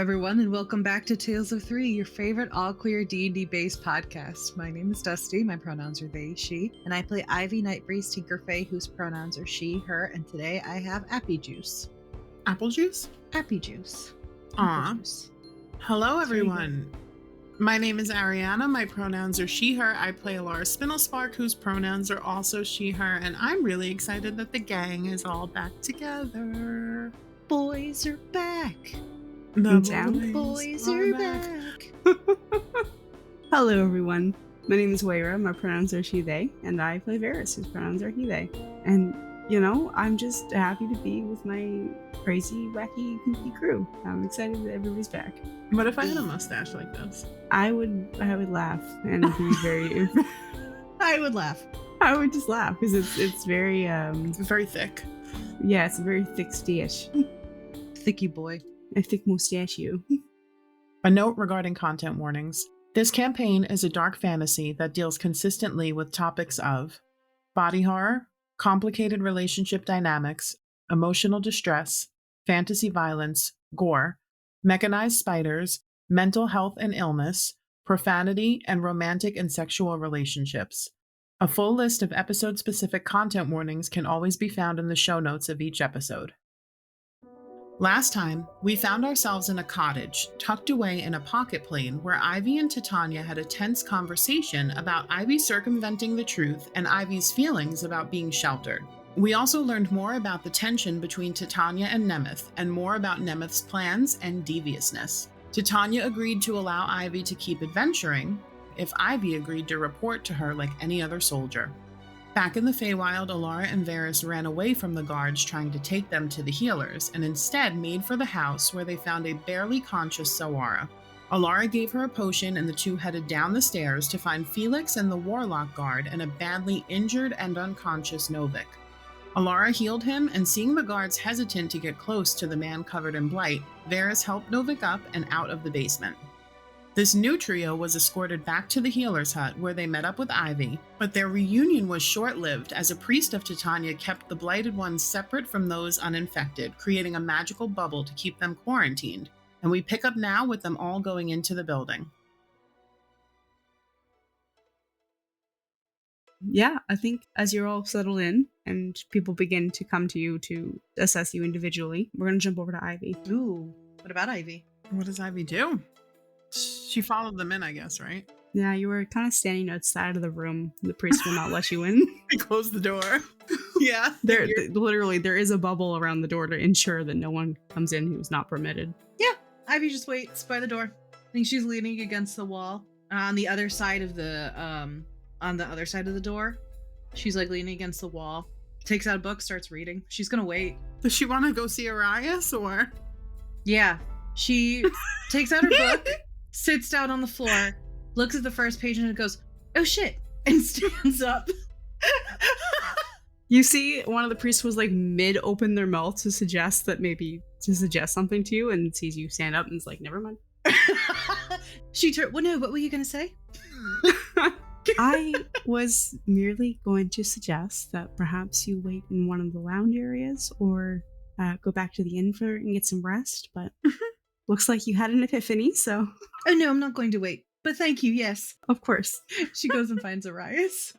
everyone, and welcome back to Tales of Three, your favorite all-queer D&D-based podcast. My name is Dusty, my pronouns are they, she, and I play Ivy Nightbreeze Tinkerfey, whose pronouns are she, her, and today I have Appy Juice. Apple juice? Appy Juice. Aw. Juice. Hello, everyone. My name is Ariana. My pronouns are she, her. I play Elara Spindlespark, whose pronouns are also she, her, and I'm really excited that the gang is all back together. Boys are back. The boys are back. Hello, everyone. My name is Waira. My pronouns are she, they, and I play Véres, whose pronouns are he, they. And, I'm just happy to be with my crazy, wacky, kooky crew. I'm excited that everybody's back. What if I had a mustache like this? I would laugh and be very. I would laugh. I would just laugh because it's very It's very thick. Yeah, it's a very thick stash. Thicky boy. A thick mustachio. A note regarding content warnings. This campaign is a dark fantasy that deals consistently with topics of body horror, complicated relationship dynamics, emotional distress, fantasy violence, gore, mechanized spiders, mental health and illness, profanity, and romantic and sexual relationships. A full list of episode-specific content warnings can always be found in the show notes of each episode. Last time, we found ourselves in a cottage, tucked away in a pocket plane, where Ivy and Titania had a tense conversation about Ivy circumventing the truth and Ivy's feelings about being sheltered. We also learned more about the tension between Titania and Nemeth, and more about Nemeth's plans and deviousness. Titania agreed to allow Ivy to keep adventuring, if Ivy agreed to report to her like any other soldier. Back in the Feywild, Elara and Véres ran away from the guards trying to take them to the healers, and instead made for the house where they found a barely conscious Sawara. Elara gave her a potion and the two headed down the stairs to find Felix and the Warlock guard and a badly injured and unconscious Novik. Elara healed him, and seeing the guards hesitant to get close to the man covered in blight, Véres helped Novik up and out of the basement. This new trio was escorted back to the healer's hut where they met up with Ivy, but their reunion was short-lived as a priest of Titania kept the blighted ones separate from those uninfected, creating a magical bubble to keep them quarantined, and we pick up now with them all going into the building. Yeah, I think as you're all settled in and people begin to come to you to assess you individually, we're going to jump over to Ivy. Ooh, what about Ivy? What does Ivy do? She followed them in, I guess, right? Yeah, you were kind of standing outside of the room. The priest will not let you in. I closed the door. Yeah. Literally, there is a bubble around the door to ensure that no one comes in who's not permitted. Yeah, Ivy just waits by the door. I think she's leaning against the wall on the other side of the door. She's like leaning against the wall. Takes out a book, starts reading. She's gonna wait. Does she want to go see Arias or? Yeah, she takes out her book. Sits down on the floor, looks at the first page, and it goes, "Oh shit," and stands up. You see one of the priests was like mid-open their mouth to suggest something to you, and sees you stand up and is like, never mind. Well, no, what were you going to say? I was merely going to suggest that perhaps you wait in one of the lounge areas or go back to the inn and get some rest, but... Looks like you had an epiphany, so... Oh no, I'm not going to wait. But thank you, yes. Of course. She goes and finds Arias.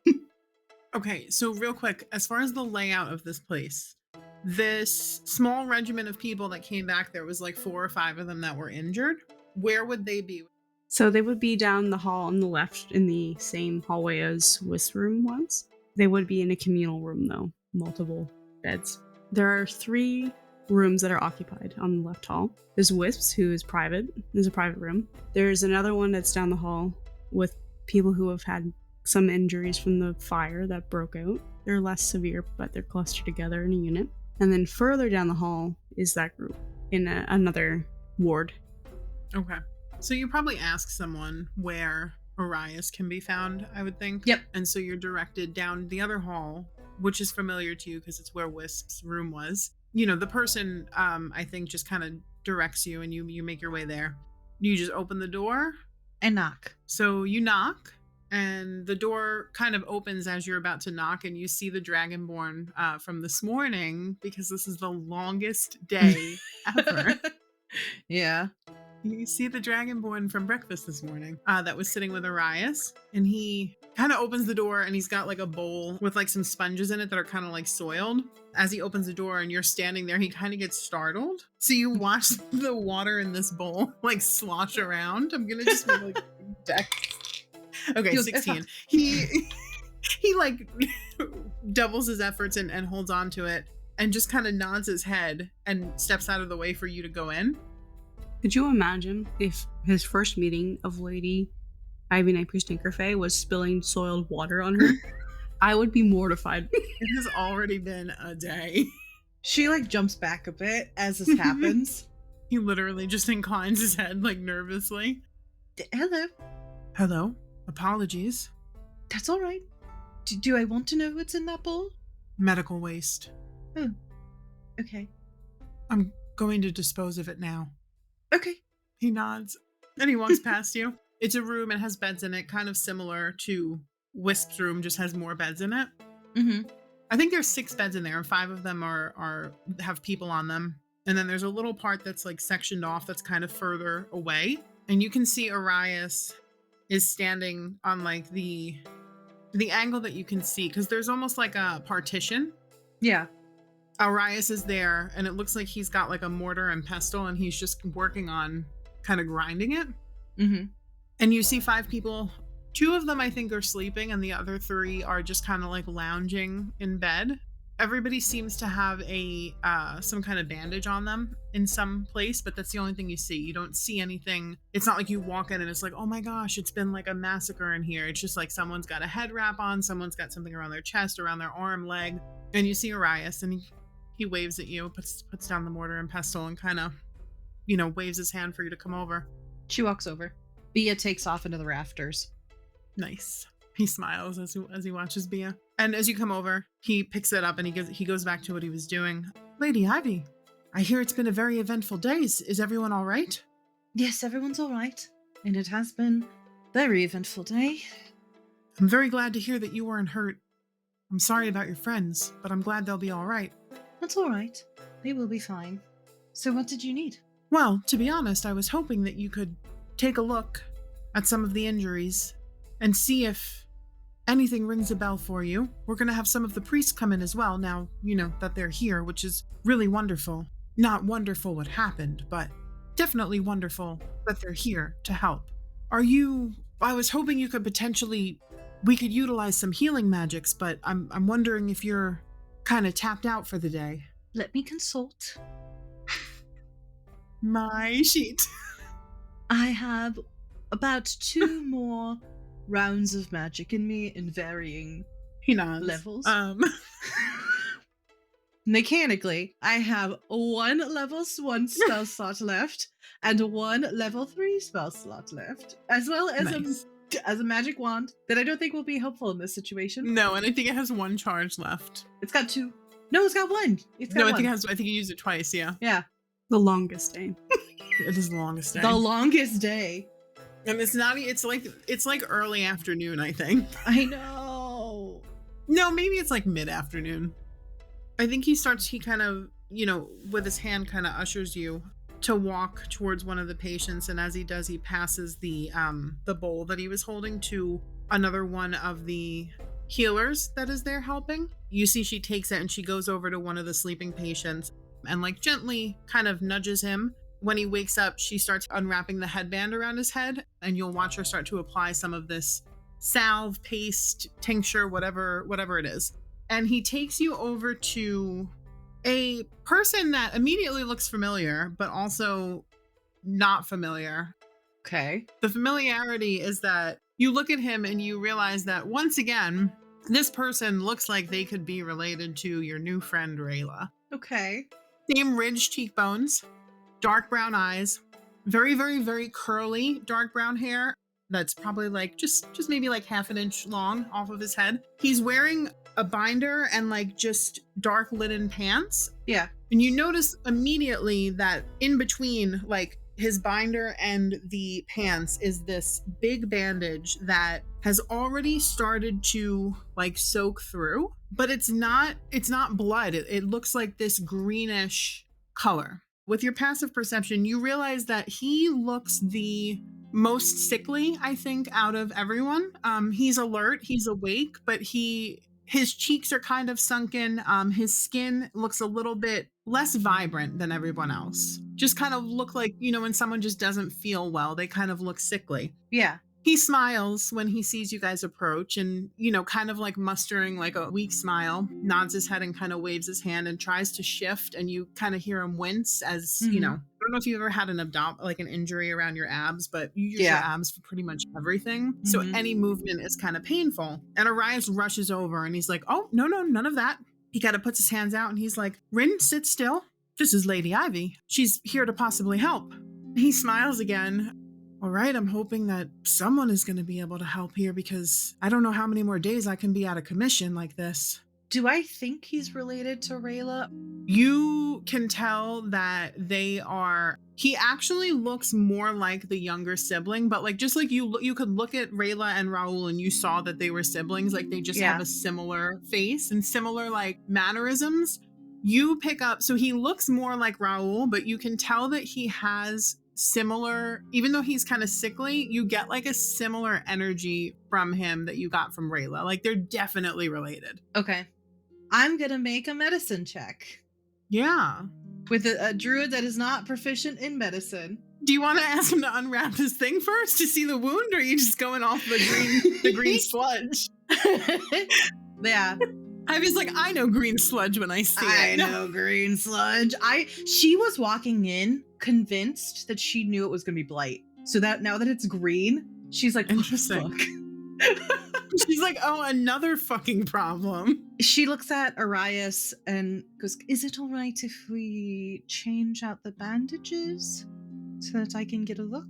Okay, so real quick, as far as the layout of this place, this small regiment of people that came back, there was like 4 or 5 of them that were injured. Where would they be? So they would be down the hall on the left in the same hallway as Wisp room was. They would be in a communal room, though. Multiple beds. There are 3... rooms that are occupied on the left hall. There's Wisps, who is private. There's a private room. There's another one that's down the hall with people who have had some injuries from the fire that broke out. They're less severe, but they're clustered together in a unit. And then further down the hall is that group in another ward. Okay. So you probably ask someone where Arias can be found, I would think. Yep. And so you're directed down the other hall, which is familiar to you because it's where Wisp's room was. The person, I think, just kind of directs you and you make your way there. You just open the door. And knock. So you knock, and the door kind of opens as you're about to knock, and you see the Dragonborn from this morning, because this is the longest day ever. Yeah. You see the Dragonborn from breakfast this morning that was sitting with Arias, and he kind of opens the door and he's got like a bowl with like some sponges in it that are kind of like soiled. As he opens the door and you're standing there, he kind of gets startled. So you watch the water in this bowl like slosh around. I'm gonna just make like deck. Okay, 16. He like doubles his efforts and holds on to it and just kind of nods his head and steps out of the way for you to go in. Could you imagine if his first meeting of Lady Ivy Night Priest Tinkerfey was spilling soiled water on her? I would be mortified. It has already been a day. She like jumps back a bit as this happens. He literally just inclines his head like nervously. Hello. Hello. Apologies. That's all right. Do I want to know what's in that bowl? Medical waste. Oh. Okay. I'm going to dispose of it now. Okay. He nods and he walks past you. It's a room and has beds in it, kind of similar to Wisp's room, just has more beds in it. Mm-hmm. I think there's 6 beds in there and 5 of them have people on them. And then there's a little part that's like sectioned off that's kind of further away. And you can see Arias is standing on like the angle that you can see, because there's almost like a partition. Yeah. Arias is there and it looks like he's got like a mortar and pestle and he's just working on kind of grinding it. Mm-hmm. And you see 5 people. 2 of them I think are sleeping and the other 3 are just kind of like lounging in bed. Everybody seems to have a some kind of bandage on them in some place, but that's the only thing you see. You don't see anything. It's not like you walk in and it's like, oh my gosh, it's been like a massacre in here. It's just like someone's got a head wrap on, someone's got something around their chest, around their arm, leg. And you see Arias and he waves at you, puts down the mortar and pestle and kind of, waves his hand for you to come over. She walks over. Bia takes off into the rafters. Nice. He smiles as he watches Bia. And as you come over, he picks it up and he goes back to what he was doing. Lady Ivy, I hear it's been a very eventful day. Is everyone all right? Yes, everyone's all right. And it has been a very eventful day. I'm very glad to hear that you weren't hurt. I'm sorry about your friends, but I'm glad they'll be all right. That's all right. They will be fine. So what did you need? Well, to be honest, I was hoping that you could take a look at some of the injuries and see if anything rings a bell for you. We're going to have some of the priests come in as well now, that they're here, which is really wonderful. Not wonderful what happened, but definitely wonderful that they're here to help. I was hoping you could we could utilize some healing magics, but I'm wondering if you're kind of tapped out for the day. Let me consult. My sheet. I have about 2 more rounds of magic in me in varying levels. Mechanically, I have 1 level 1 spell slot left and 1 level 3 spell slot left, as well as nice. as a magic wand that I don't think will be helpful in this situation. No, and I think it has 1 charge left. It's got 2. No, it's got 1. I think you used it twice, yeah. Yeah. The longest day. It is the longest day. The longest day. And it's like early afternoon, I think. I know. No, maybe it's like mid-afternoon. I think he kind of, with his hand kind of ushers you to walk towards one of the patients, and as he does, he passes the bowl that he was holding to another one of the healers that is there helping. You see she takes it and she goes over to one of the sleeping patients and like gently kind of nudges him. When he wakes up, she starts unwrapping the headband around his head, and you'll watch her start to apply some of this salve, paste, tincture, whatever it is. And he takes you over to a person that immediately looks familiar, but also not familiar. Okay. The familiarity is that you look at him and you realize that once again, this person looks like they could be related to your new friend, Rayla. Okay. Same ridged cheekbones, dark brown eyes, very, very, very curly dark brown hair that's probably like just maybe like half an inch long off of his head. He's wearing a binder and like just dark linen pants. Yeah. And you notice immediately that in between like his binder and the pants is this big bandage that has already started to like soak through, but it's not blood. It looks like this greenish color. With your passive perception, you realize that he looks the most sickly, I think, out of everyone. He's alert, he's awake, but his cheeks are kind of sunken. His skin looks a little bit less vibrant than everyone else. Just kind of look like, when someone just doesn't feel well, they kind of look sickly. Yeah. He smiles when he sees you guys approach and, kind of like mustering like a weak smile, nods his head and kind of waves his hand and tries to shift. And you kind of hear him wince as, I don't know if you've ever had an injury around your abs, but you use your abs for pretty much everything. So any movement is kind of painful. And Arias rushes over and he's like, oh, no, none of that. He kind of puts his hands out and he's like, Rin, sit still. This is Lady Ivy. She's here to possibly help. He smiles again. All right, I'm hoping that someone is going to be able to help here because I don't know how many more days I can be out of commission like this. Do I think he's related to Rayla? You can tell that they are... He actually looks more like the younger sibling, but like just like you could look at Rayla and Raul and you saw that they were siblings, like they just have a similar face and similar like mannerisms. You pick up... So he looks more like Raul, but you can tell that he has... similar, even though he's kind of sickly, you get like a similar energy from him that you got from Rayla. Like they're definitely related. Okay. I'm gonna make a medicine check. Yeah. With a druid that is not proficient in medicine. Do you want to ask him to unwrap his thing first to see the wound, or are you just going off the green sludge? Yeah. Ivy's like, I know green sludge when I see it. I know green sludge. She was walking in convinced that she knew it was going to be blight. So that now that it's green, she's like, interesting. What the fuck? She's like, oh, another fucking problem. She looks at Arias and goes, is it all right if we change out the bandages so that I can get a look?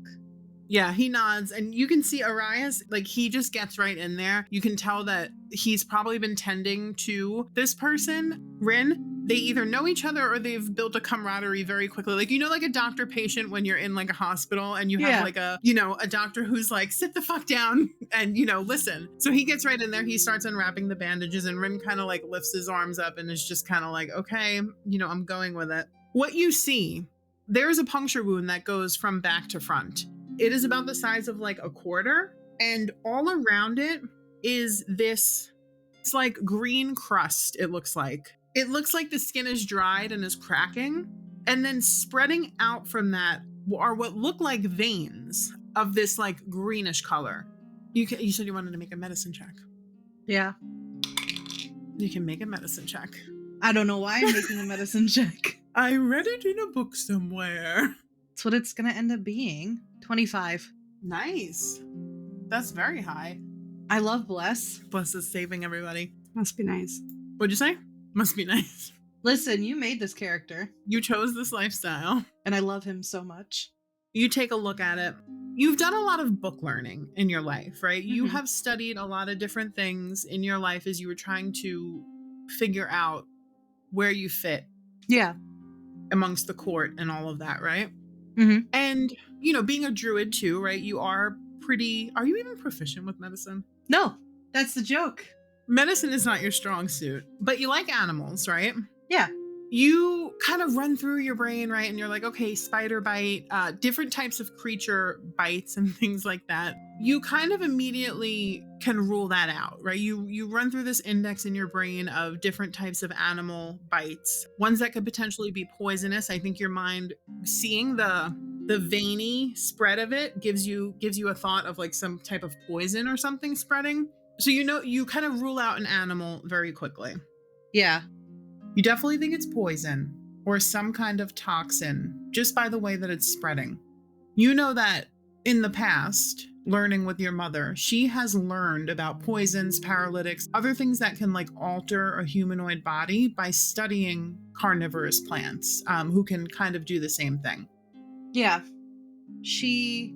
Yeah, he nods and you can see Arias, like he just gets right in there. You can tell that he's probably been tending to this person, Rin. They either know each other or they've built a camaraderie very quickly. Like, like a doctor patient when you're in like a hospital and you have like a doctor who's like, sit the fuck down and, listen. So he gets right in there. He starts unwrapping the bandages and Rin kind of like lifts his arms up and is just kind of like, okay, I'm going with it. What you see, there is a puncture wound that goes from back to front. It is about the size of like a quarter, and all around it is this, it's like green crust, it looks like. It looks like the skin is dried and is cracking, and then spreading out from that are what look like veins of this like greenish color. You said you wanted to make a medicine check. Yeah. You can make a medicine check. I don't know why I'm making a medicine check. I read it in a book somewhere. That's what it's going to end up being. 25. Nice. That's very high. I love Bless. Bless is saving everybody. Must be nice. What'd you say? Must be nice. Listen, you made this character. You chose this lifestyle. And I love him so much. You take a look at it. You've done a lot of book learning in your life, right? You have studied a lot of different things in your life as you were trying to figure out where you fit. Yeah. Amongst the court and all of that, right? Mm-hmm. And, being a druid too, right? You are you even proficient with medicine? No, that's the joke. Medicine is not your strong suit, but you like animals, right? Yeah. You kind of run through your brain, right? And you're like, okay, spider bite, different types of creature bites and things like that. You kind of immediately can rule that out, right? You run through this index in your brain of different types of animal bites, ones that could potentially be poisonous. I think your mind seeing the veiny spread of it gives you a thought of like some type of poison or something spreading. So you kind of rule out an animal very quickly. Yeah. You definitely think it's poison or some kind of toxin just by the way that it's spreading. You know that in the past, learning with your mother, she has learned about poisons, paralytics, other things that can like alter a humanoid body by studying carnivorous plants who can kind of do the same thing. Yeah. She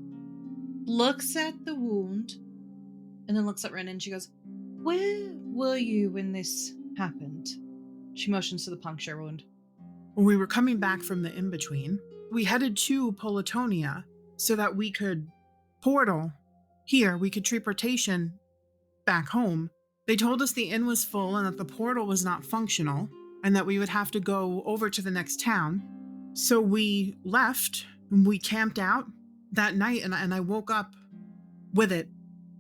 looks at the wound and then looks at Ren and she goes, where were you when this happened? She motions to the puncture wound. When we were coming back from the in-between, we headed to Politonia so that we could portal here. We could transportation back home. They told us the inn was full and that the portal was not functional and that we would have to go over to the next town. So we left, and we camped out that night, and I woke up with it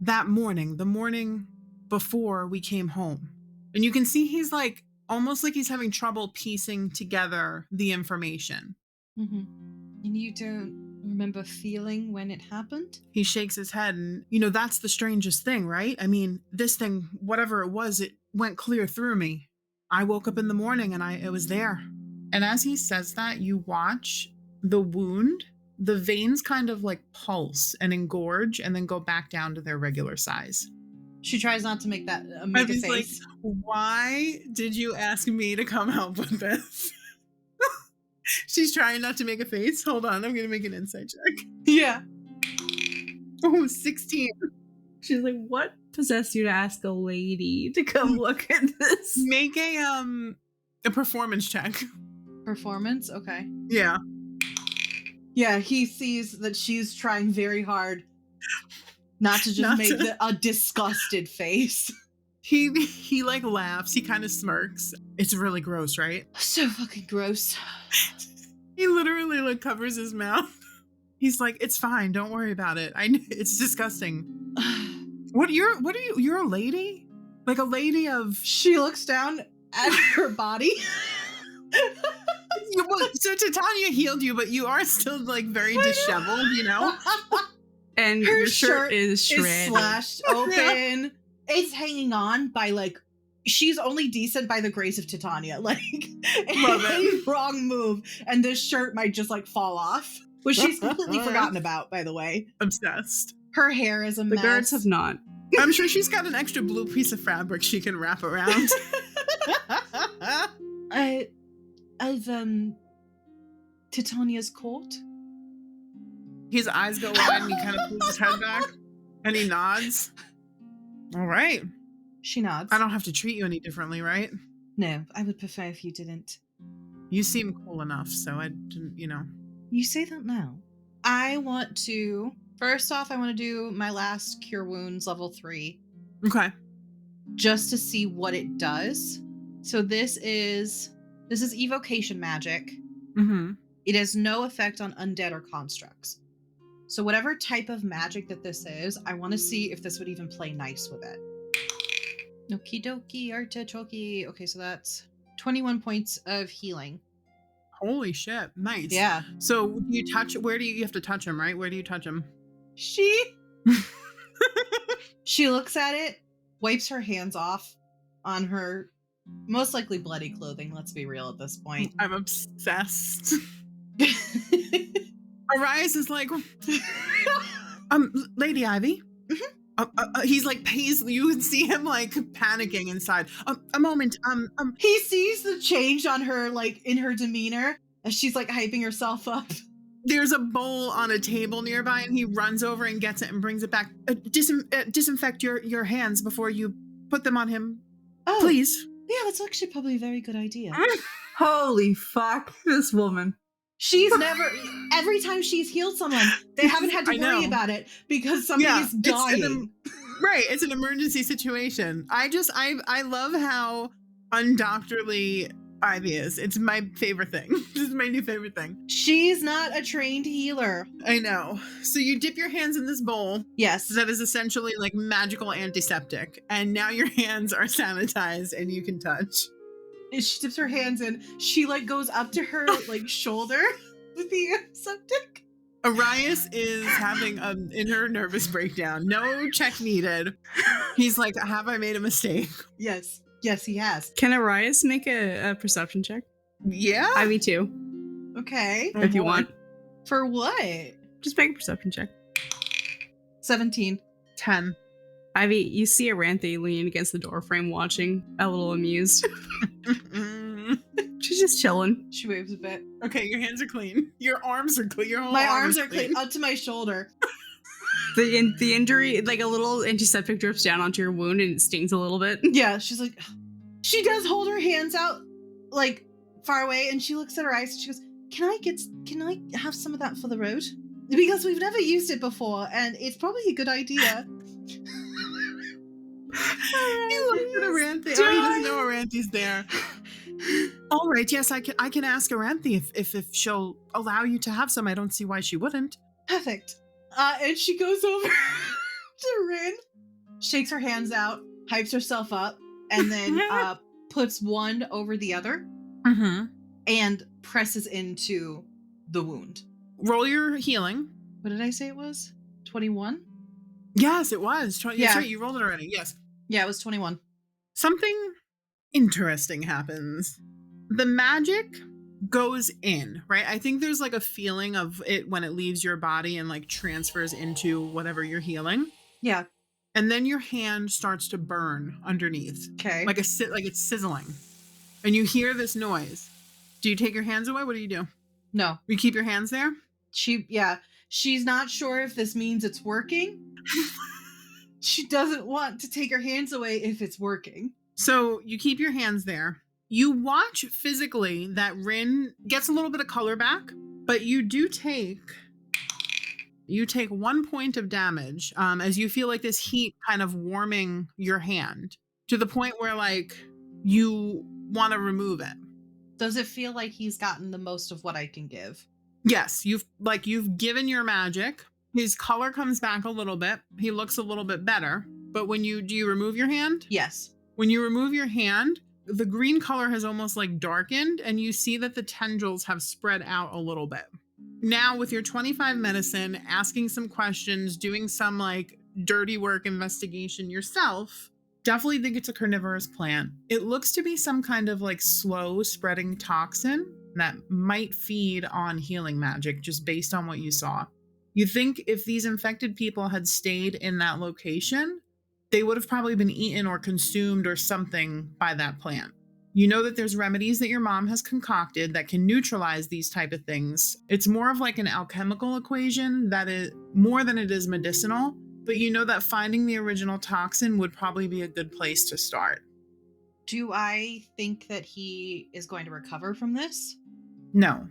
that morning, the morning before we came home. And you can see he's like, almost like he's having trouble piecing together the information. Mm-hmm. And you don't remember feeling when it happened? He shakes his head, and, that's the strangest thing, right? I mean, this thing, whatever it was, it went clear through me. I woke up in the morning and it was there. And as he says that, you watch the wound, the veins kind of like pulse and engorge and then go back down to their regular size. She tries not to make that make a face. Like, why did you ask me to come help with this? She's trying not to make a face. Hold on, I'm gonna make an insight check. Yeah. Oh, 16. She's like, what possessed you to ask a lady to come look at this? Make a performance check. Performance? Okay. Yeah. Yeah, he sees that she's trying very hard not to just make a disgusted face. He like laughs. He kind of smirks. It's really gross, right? So fucking gross. He literally like covers his mouth. He's like, it's fine. Don't worry about it. It's disgusting. What are you? You're a lady? Like a lady of... She looks down at her body. So Titania healed you, but you are still like very disheveled, And her your shirt is shredded. Is slashed open. Yeah. It's hanging on by like, she's only decent by the grace of Titania. Like, any wrong move, and this shirt might just like fall off, which she's completely forgotten about, by the way. Obsessed. Her hair is a mess. The guards have not. I'm sure she's got an extra blue piece of fabric she can wrap around. I've Titania's court. His eyes go wide and he kind of pulls his head back and he nods. All right. She nods. I don't have to treat you any differently, right? No, I would prefer if you didn't. You seem cool enough, so I didn't, You say that now. First off, I want to do my last Cure Wounds level 3. Okay. Just to see what it does. So this is evocation magic. Mm-hmm. It has no effect on undead or constructs. So whatever type of magic that this is, I want to see if this would even play nice with it. Okie dokie, artichoke. Okay, so that's 21 points of healing. Holy shit. Nice. Yeah. So you have to touch him, right? Where do you touch him? She looks at it, wipes her hands off on her most likely bloody clothing, let's be real at this point. I'm obsessed. Arias is like, Lady Ivy. Mm-hmm. He's like, you can see him like panicking inside. A moment. He sees the change on her, like in her demeanor, as she's like hyping herself up. There's a bowl on a table nearby, and he runs over and gets it and brings it back. Disinfect your hands before you put them on him, please. Yeah, that's actually probably a very good idea. Holy fuck, this woman. She's never, every time she's healed someone, they haven't had to worry about it because somebody is dying. Right, it's an emergency situation. I love how undoctorly Ivy is. It's my favorite thing. This is my new favorite thing. She's not a trained healer. I know. So you dip your hands in this bowl. Yes. That is essentially like magical antiseptic. And now your hands are sanitized and you can touch. And she dips her hands in. She like goes up to her like shoulder with the antiseptic. Arias is having an inner nervous breakdown. No check needed. He's like, have I made a mistake? Yes. Yes, he has. Can Arias make a perception check? Yeah. Ivy too. Okay. If you want. For what? Just make a perception check. 17. 10. Ivy, you see Aranthe leaning against the doorframe watching, a little amused. She's just chilling. She waves a bit. Okay, your hands are clean. Your arms are clean. Your whole My arms are clean up to my shoulder. The injury, like a little antiseptic drips down onto your wound and it stings a little bit. Yeah, she's like, she does hold her hands out like far away and she looks at her eyes and she goes, can I have some of that for the road? Because we've never used it before and it's probably a good idea. He looks at Aranthe. Oh, he doesn't know Aranthe's there. All right, yes, I can ask Aranthe if she'll allow you to have some. I don't see why she wouldn't. Perfect. And she goes over to Rin, shakes her hands out, hypes herself up, and then puts one over the other and presses into the wound. Roll your healing. What did I say it was? 21? Yes, it was. Yeah. That's right, you rolled it already. Yes. Yeah, it was 21. Something interesting happens. The magic goes in, right? I think there's like a feeling of it when it leaves your body and like transfers into whatever you're healing. Yeah. And then your hand starts to burn underneath. Okay. Like it's sizzling. And you hear this noise. Do you take your hands away? What do you do? No. You keep your hands there? She's not sure if this means it's working. She doesn't want to take her hands away if it's working. So you keep your hands there. You watch physically that Rin gets a little bit of color back, but you take 1 point of damage as you feel like this heat kind of warming your hand to the point where like you want to remove it. Does it feel like he's gotten the most of what I can give? Yes, you've given your magic. His color comes back a little bit. He looks a little bit better. But do you remove your hand? Yes. When you remove your hand, the green color has almost like darkened and you see that the tendrils have spread out a little bit. Now with your 25 medicine, asking some questions, doing some like dirty work investigation yourself, definitely think it's a carnivorous plant. It looks to be some kind of like slow spreading toxin that might feed on healing magic just based on what you saw. You think if these infected people had stayed in that location, they would have probably been eaten or consumed or something by that plant. You know that there's remedies that your mom has concocted that can neutralize these type of things. It's more of like an alchemical equation that is more than it is medicinal, but you know that finding the original toxin would probably be a good place to start. Do I think that he is going to recover from this? No,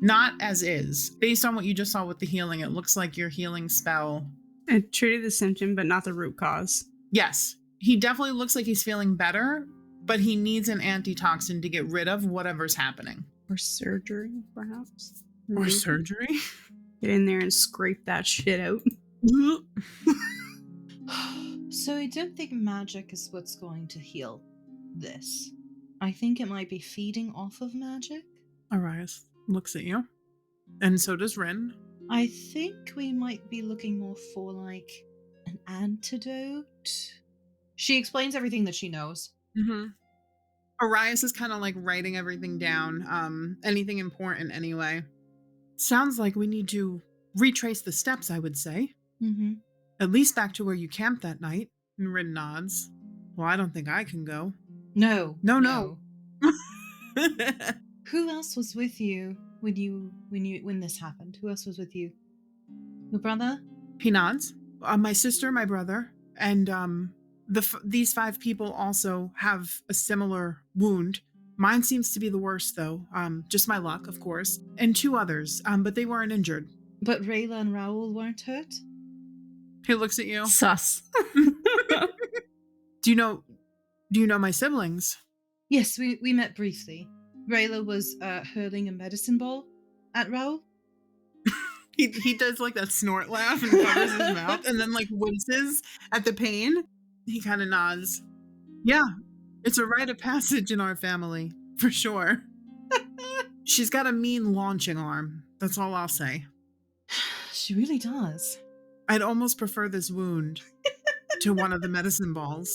not as is. Based on what you just saw with the healing, it looks like your healing spell. It treated the symptom, but not the root cause. Yes, he definitely looks like he's feeling better, but he needs an antitoxin to get rid of whatever's happening. Or surgery, perhaps. Or surgery? Get in there and scrape that shit out. So I don't think magic is what's going to heal this. I think it might be feeding off of magic. Arias looks at you. And so does Rin. I think we might be looking more for like an antidote. She explains everything that she knows. Mm-hmm. Arias is kind of like writing everything down. Anything important anyway. Sounds like we need to retrace the steps, I would say. Mm-hmm. At least back to where you camped that night. And Rin nods. Well, I don't think I can go. No. No. Who else was with you when this happened? Who else was with you? Your brother? He nods. My sister, my brother, and these 5 people also have a similar wound. Mine seems to be the worst, though. Just my luck, of course, and 2 others. But they weren't injured. But Rayla and Raoul weren't hurt? He looks at you. Sus. Do you know my siblings? Yes, we met briefly. Rayla was hurling a medicine ball at Raoul. He does like that snort laugh and covers his mouth and then like winces at the pain. He kind of nods. Yeah, it's a rite of passage in our family, for sure. She's got a mean launching arm. That's all I'll say. She really does. I'd almost prefer this wound to one of the medicine balls.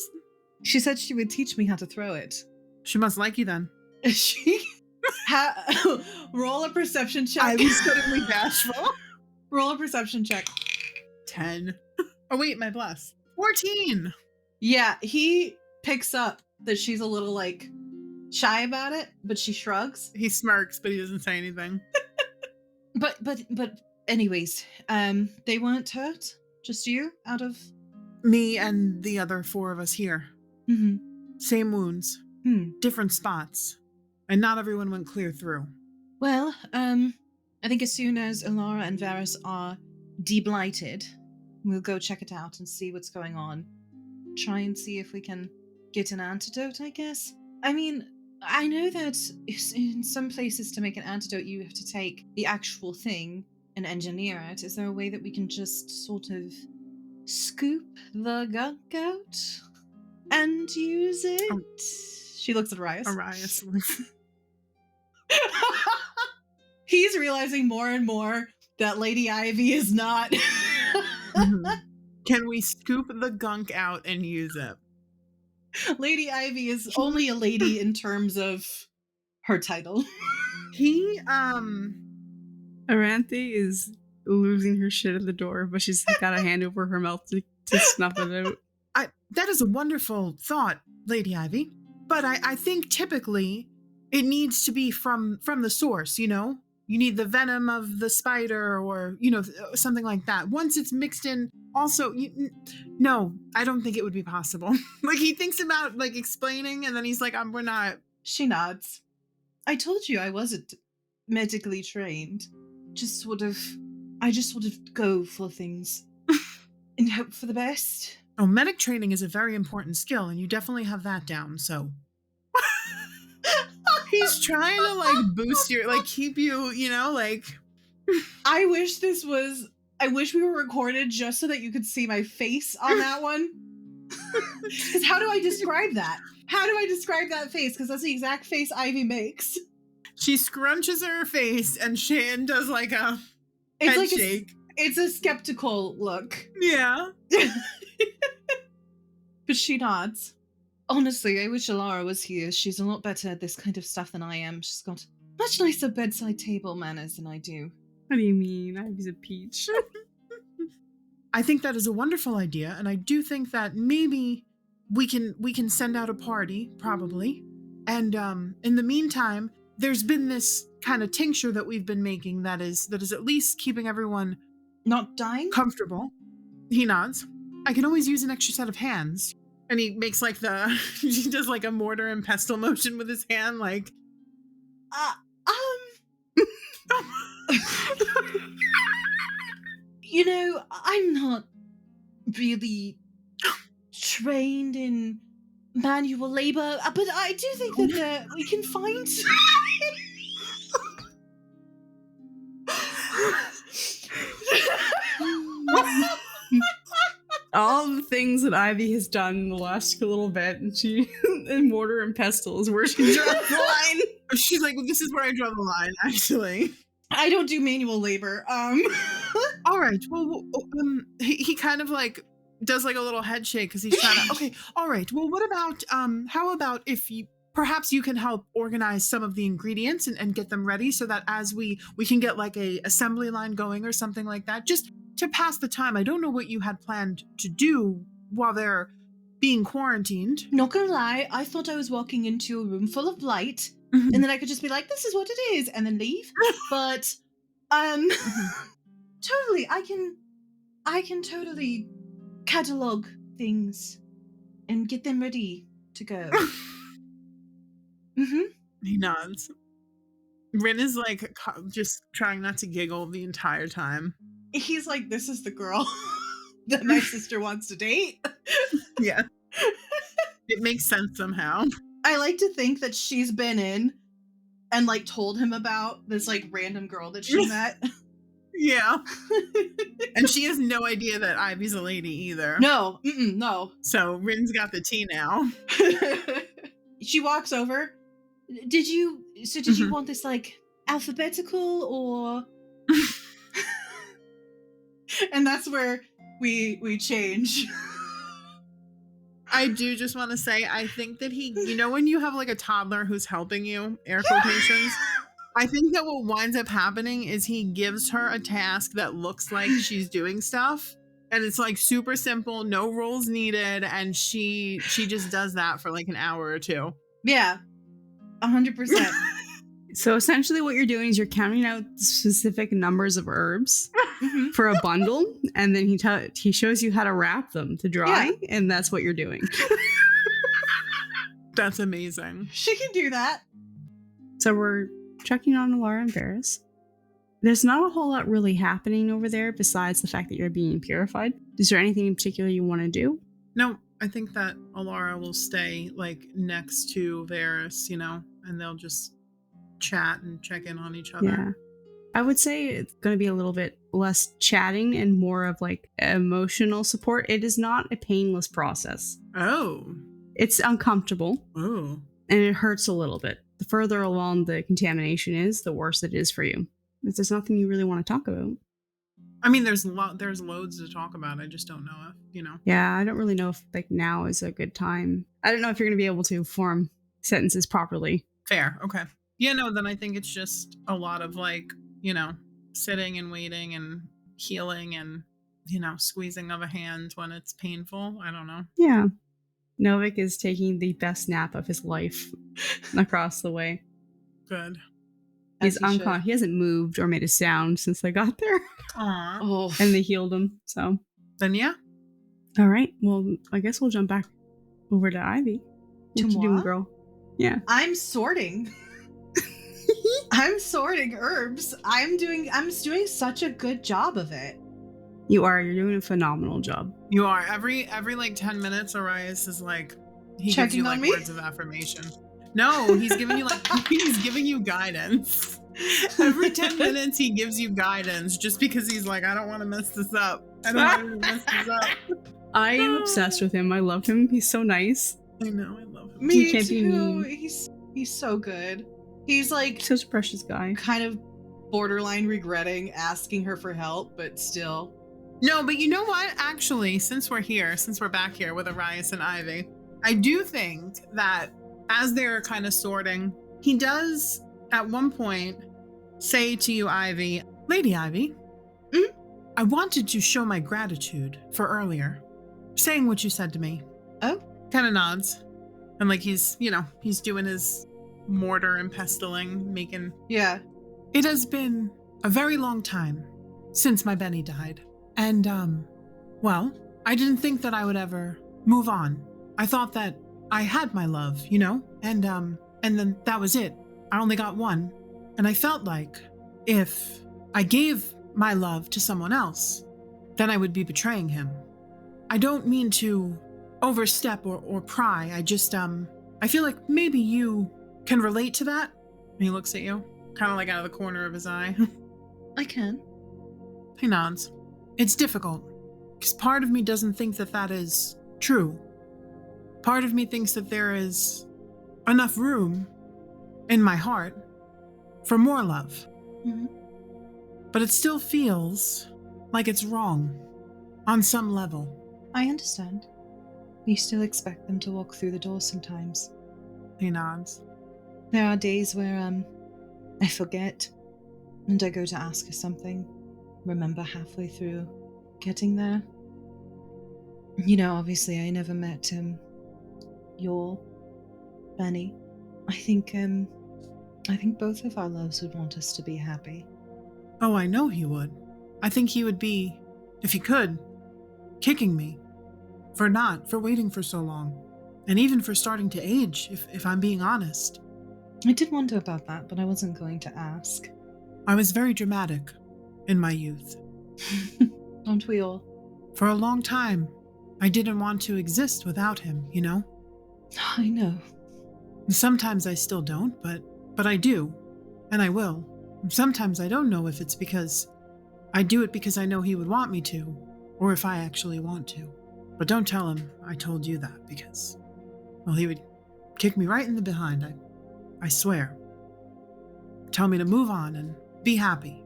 She said she would teach me how to throw it. She must like you then. She roll a perception check. I was suddenly bashful. Roll a perception check. 10. Oh wait, my bless. 14. Yeah, he picks up that she's a little like shy about it, but she shrugs. He smirks, but he doesn't say anything. But anyways, they weren't hurt? Just you out of me and the other 4 of us here. Mm-hmm. Same wounds. Different spots. And not everyone went clear through. Well, I think as soon as Elara and Véres are de-blighted, we'll go check it out and see what's going on. Try and see if we can get an antidote, I guess. I mean, I know that in some places to make an antidote, you have to take the actual thing and engineer it. Is there a way that we can just sort of scoop the gunk out and use it? She looks at Arias. Arias. He's realizing more and more that Lady Ivy is not. Can we scoop the gunk out and use it? Lady Ivy is only a lady in terms of her title. Aranthe is losing her shit at the door, but she's got a hand over her mouth to snuff it out. That is a wonderful thought, Lady Ivy. But I think typically it needs to be from the source, you know? You need the venom of the spider or, you know, something like that. Once it's mixed in, also, no, I don't think it would be possible. Like, he thinks about, like, explaining, and then he's like, we're not. She nods. I told you I wasn't medically trained. I just sort of go for things and hope for the best. Oh, medic training is a very important skill, and you definitely have that down, so. He's trying to, like, boost your, like, keep you, you know, like. I wish we were recorded just so that you could see my face on that one. Because how do I describe that? How do I describe that face? Because that's the exact face Ivy makes. She scrunches her face and Shan does like a head shake. It's a skeptical look. Yeah. But she nods. Honestly, I wish Elara was here. She's a lot better at this kind of stuff than I am. She's got much nicer bedside table manners than I do. What do you mean? Ivy's a peach. I think that is a wonderful idea, and I do think that maybe we can send out a party, probably. And in the meantime, there's been this kind of tincture that we've been making that is at least keeping everyone not dying, comfortable. He nods. I can always use an extra set of hands. And he makes like he does like a mortar and pestle motion with his hand, like you know, I'm not really trained in manual labor, but I do think that we can find all the things that Ivy has done in the last little bit, and mortar and pestle is where she draws the line. She's like, well, this is where I draw the line, actually. I don't do manual labor. All right. Well, he kind of like does like a little head shake because he's trying to. Okay. All right. Well, what about how about if perhaps you can help organize some of the ingredients and get them ready so that as we can get like a assembly line going or something like that, just to pass the time. I don't know what you had planned to do while they're being quarantined. Not gonna lie, I thought I was walking into a room full of light, and then I could just be like, this is what it is, and then leave. But totally, I can totally catalog things and get them ready to go. He nods. Rin is like just trying not to giggle the entire time. He's like, this is the girl that my sister wants to date. Yeah. It makes sense somehow. I like to think that she's been in and like told him about this like random girl that she met. Yeah. And she has no idea that Ivy's a lady either. No. No. So Rin's got the tea now. She walks over. Did you want this like alphabetical or... And that's where we change. I do just want to say, I think that you know when you have like a toddler who's helping you, air quotations, I think that what winds up happening is he gives her a task that looks like she's doing stuff, and it's like super simple, no rules needed, and she just does that for like an hour or two. Yeah, 100%. So essentially what you're doing is you're counting out specific numbers of herbs for a bundle, and then he shows you how to wrap them to dry, and that's what you're doing. That's amazing. She can do that. So we're checking on Elara and Véres. There's not a whole lot really happening over there besides the fact that you're being purified. Is there anything in particular you want to do? No, I think that Elara will stay like next to Varys, and they'll just chat and check in on each other. Yeah. I would say it's going to be a little bit less chatting and more of like emotional support. It is not a painless process. Oh. It's uncomfortable. Oh. And it hurts a little bit. The further along the contamination is, the worse it is for you. If there's nothing you really want to talk about. I mean, there's loads to talk about. I just don't know if, Yeah, I don't really know if like now is a good time. I don't know if you're going to be able to form sentences properly. Fair. Okay. Yeah, no, then I think it's just a lot of like, sitting and waiting and healing and, squeezing of a hand when it's painful. I don't know. Yeah. Novik is taking the best nap of his life across the way. Good. He's unconscious. He hasn't moved or made a sound since they got there. Aww. Oh. And they healed him, so. Then yeah. All right. Well, I guess we'll jump back over to Ivy. What you doing, girl? Yeah. I'm sorting. I'm sorting herbs. I'm doing such a good job of it. You are. You're doing a phenomenal job. You are. Every like 10 minutes, Arias is like he checking gives you like me? words of affirmation. No, he's giving you like he's giving you guidance. Every 10 minutes he gives you guidance just because he's like, I don't want to mess this up. I don't want to mess this up. I am obsessed with him. I love him. He's so nice. I know, I love him. Me can't be too. mean. He's so good. He's like Such a precious guy. kind of borderline regretting asking her for help, but still. No, but you know what? Actually, since we're back here with Arias and Ivy, I do think that as they're kind of sorting, he does at one point say to you, Ivy, Lady Ivy, I wanted to show my gratitude for earlier, saying what you said to me. Oh? Kind of nods. And like he's doing his mortar and pestiling, making... Yeah. It has been a very long time since my Benny died. And, well, I didn't think that I would ever move on. I thought that I had my love, and then that was it. I only got one. And I felt like if I gave my love to someone else, then I would be betraying him. I don't mean to overstep or pry. I just, I feel like maybe you can relate to that. And he looks at you, kind of like out of the corner of his eye. I can. He nods. It's difficult, because part of me doesn't think that that is true. Part of me thinks that there is enough room in my heart for more love. Mm-hmm. But it still feels like it's wrong on some level. I understand. You still expect them to walk through the door sometimes. He nods. There are days where, I forget, and I go to ask her something, remember halfway through getting there. Obviously I never met, your Benny. I think both of our loves would want us to be happy. Oh, I know he would. I think he would be, if he could, kicking me for waiting for so long. And even for starting to age, if I'm being honest. I did wonder about that, but I wasn't going to ask. I was very dramatic in my youth. Aren't we all? For a long time, I didn't want to exist without him, I know. Sometimes I still don't, but I do, and I will. Sometimes I don't know if it's because I do it because I know he would want me to, or if I actually want to. But don't tell him I told you that, because, well, he would kick me right in the behind, I swear. Tell me to move on and be happy.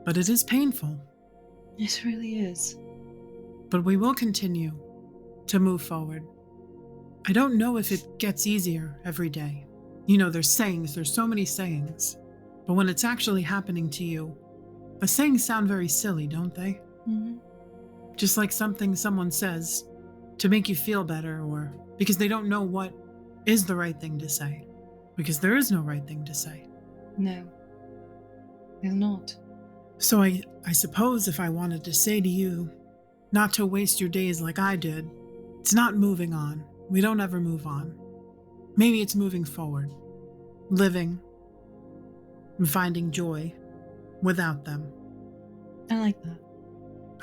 But it is painful. It really is. But we will continue to move forward. I don't know if it gets easier every day. There's sayings, there's so many sayings. But when it's actually happening to you, the sayings sound very silly, don't they? Mm-hmm. Just like something someone says to make you feel better, or because they don't know what is the right thing to say. Because there is no right thing to say. No. There's not. So I suppose if I wanted to say to you, not to waste your days like I did, it's not moving on. We don't ever move on. Maybe it's moving forward. Living. And finding joy without them. I like that.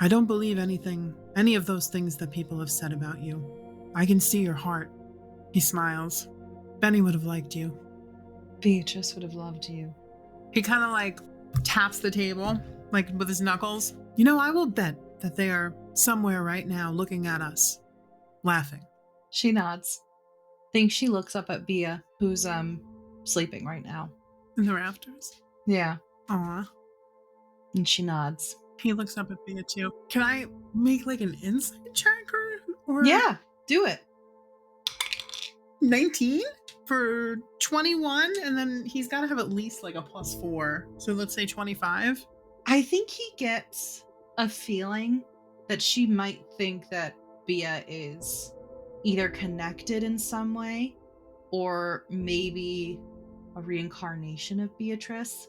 I don't believe any of those things that people have said about you. I can see your heart. He smiles. Benny would have liked you. Beatrice would have loved you. He kind of like taps the table, like with his knuckles. You know, I will bet that they are somewhere right now looking at us, laughing. She nods. Think she looks up at Bia, who's sleeping right now. In the rafters? Yeah. Aw. And she nods. He looks up at Bia too. Can I make like an insight check or Yeah, do it. 19 for 21, and then he's got to have at least like a +4. So let's say 25. I think he gets a feeling that she might think that Bia is either connected in some way or maybe a reincarnation of Beatrice.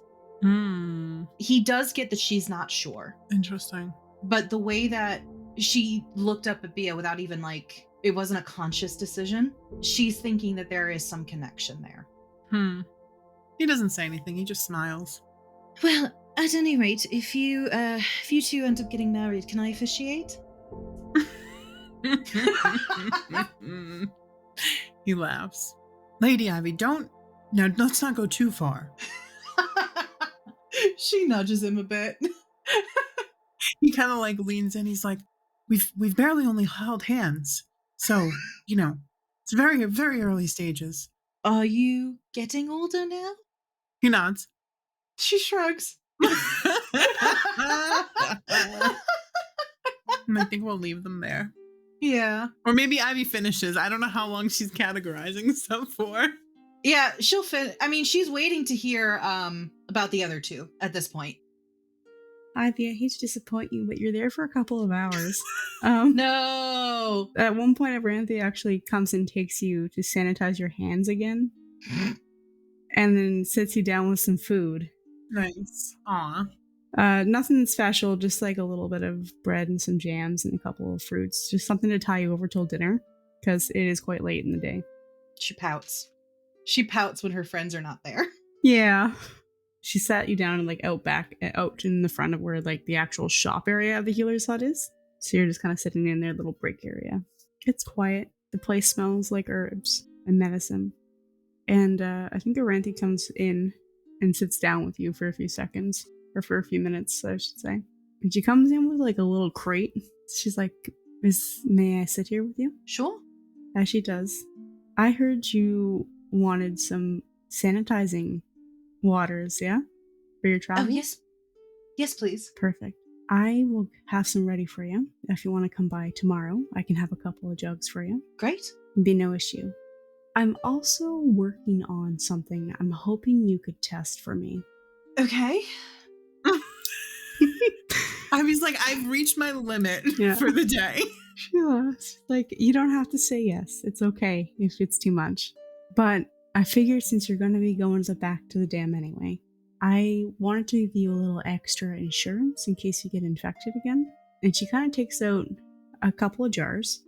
He does get that she's not sure. Interesting. But the way that she looked up at Bia without even like, it wasn't a conscious decision, she's thinking that there is some connection there. He doesn't say anything. He just smiles. Well, at any rate, if you two end up getting married, can I officiate? He laughs. Lady Ivy, don't. Now, let's not go too far. She nudges him a bit. He kind of like leans in. He's like, we've barely only held hands. So, you know, it's very, very early stages. Are you getting older now? He nods. She shrugs. And I think we'll leave them there. Yeah. Or maybe Ivy finishes. I don't know how long she's categorizing stuff for. Yeah, she'll I mean, she's waiting to hear about the other two at this point. Ivy, I hate to disappoint you, but you're there for a couple of hours. No! At one point, Abranthi actually comes and takes you to sanitize your hands again. And then sits you down with some food. Nice. Aw. Nothing special, just like a little bit of bread and some jams and a couple of fruits. Just something to tie you over till dinner, because it is quite late in the day. She pouts. She pouts when her friends are not there. Yeah. She sat you down like out in the front of where like the actual shop area of the healer's hut is. So you're just kind of sitting in their little break area. It's quiet. The place smells like herbs and medicine. And I think Aranthi comes in and sits down with you for a few seconds. Or for a few minutes, I should say. And she comes in with like a little crate. She's like, may I sit here with you? Sure. As she does. I heard you wanted some sanitizing waters, yeah? For your travel? Oh, yes. Yes, please. Perfect. I will have some ready for you. If you want to come by tomorrow, I can have a couple of jugs for you. Great. Be no issue. I'm also working on something I'm hoping you could test for me. Okay. Ivy's like, I've reached my limit for the day. Yeah, like, you don't have to say yes. It's okay if it's too much. But I figured since you're going to be going back to the dam anyway, I wanted to give you a little extra insurance in case you get infected again. And she kind of takes out a couple of jars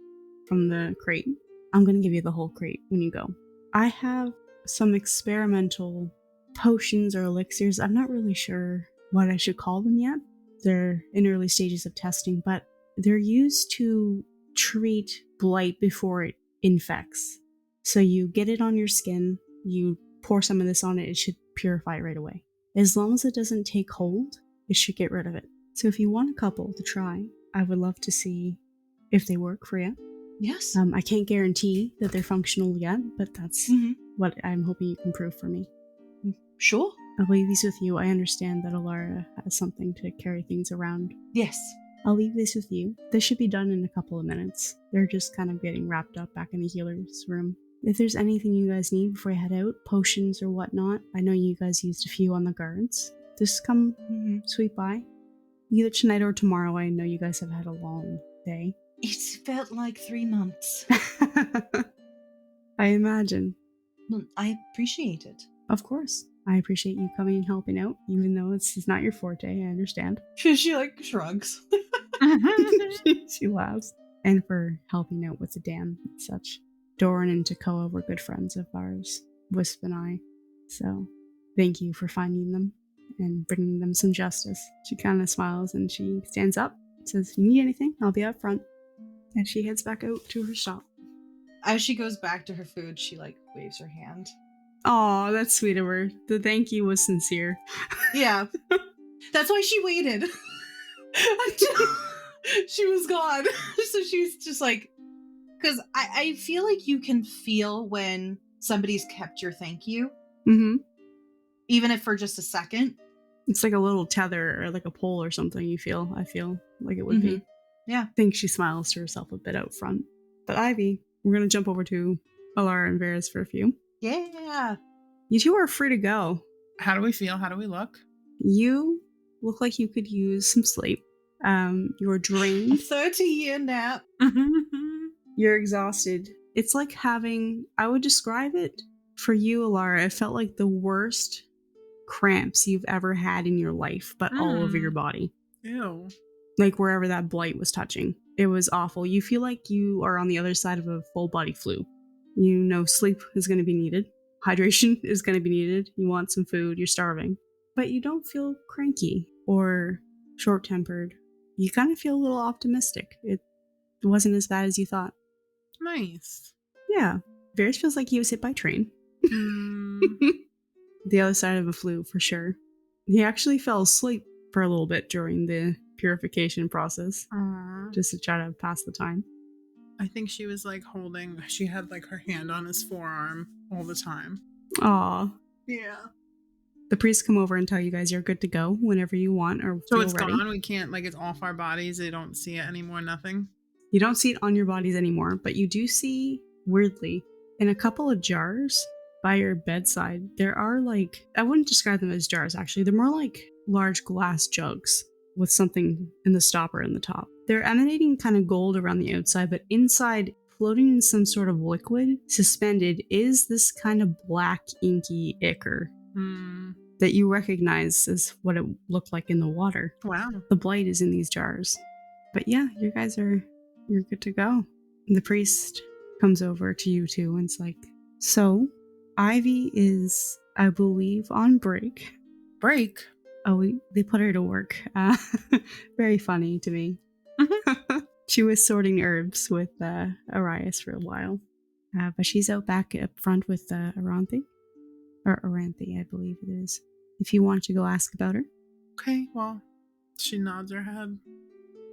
from the crate. I'm going to give you the whole crate when you go. I have some experimental potions or elixirs. I'm not really sure what I should call them yet. They're in early stages of testing, but they're used to treat blight before it infects. So you get it on your skin, you pour some of this on it, it should purify it right away. As long as it doesn't take hold, it should get rid of it. So if you want a couple to try, I would love to see if they work for you. Yes. I can't guarantee that they're functional yet, but that's what I'm hoping you can prove for me. Sure. I'll leave these with you. I understand that Elara has something to carry things around. Yes. I'll leave this with you. This should be done in a couple of minutes. They're just kind of getting wrapped up back in the healer's room. If there's anything you guys need before you head out, potions or whatnot, I know you guys used a few on the guards. Just come sweep by. Either tonight or tomorrow. I know you guys have had a long day. It's felt like 3 months. I imagine. Well, I appreciate it. Of course. I appreciate you coming and helping out, even though it's not your forte, I understand. She like shrugs. She laughs. And for helping out with the dam and such. Doran and Tekoa were good friends of ours, Wisp and I. So, thank you for finding them and bringing them some justice. She kind of smiles and she stands up, says, if you need anything, I'll be up front. And she heads back out to her shop. As she goes back to her food, she like waves her hand. Aw, that's sweet of her. The thank you was sincere. Yeah. That's why she waited until she was gone. So she's just like, because I feel like you can feel when somebody's kept your thank you, Mm-hmm. even if for just a second. It's like a little tether or like a pole or something. I feel like it would be. Yeah. I think she smiles to herself a bit out front. But Ivy, we're gonna jump over to Elara and Véres for a few. Yeah. You two are free to go. How do we feel? How do we look? You look like you could use some sleep. You're A drained. 30-year nap. You're exhausted. It's like having, I would describe it for you, Elara, it felt like the worst cramps you've ever had in your life, but all over your body. Ew. Like wherever that blight was touching. It was awful. You feel like you are on the other side of a full body flu. You know sleep is going to be needed. Hydration is going to be needed. You want some food. You're starving. But you don't feel cranky or short-tempered. You kind of feel a little optimistic. It wasn't as bad as you thought. Nice. Yeah. Véres feels like he was hit by a train. Mm. The other side of a flu, for sure. He actually fell asleep for a little bit during the purification process, Aw. just to try to pass the time. I think she was like she had like her hand on his forearm all the time. Aw. Yeah. The priests come over and tell you guys you're good to go whenever you want or So feel it's ready. gone? We can't, like, it's off our bodies. They don't see it anymore, nothing? You don't see it on your bodies anymore, but you do see, weirdly, in a couple of jars by your bedside, there are like, I wouldn't describe them as jars actually, they're more like large glass jugs with something in the stopper in the top. They're emanating kind of gold around the outside, but inside, floating in some sort of liquid, suspended, is this kind of black inky ichor that you recognize as what it looked like in the water. Wow. The blight is in these jars. But yeah, you guys you're good to go. The priest comes over to you two and it's like, so Ivy is, I believe, on break. Break? Oh, they put her to work. Very funny to me. She was sorting herbs with Arias for a while. But she's out back up front with Aranthi. Or Aranthi, I believe it is. If you want to go ask about her. Okay, well, she nods her head.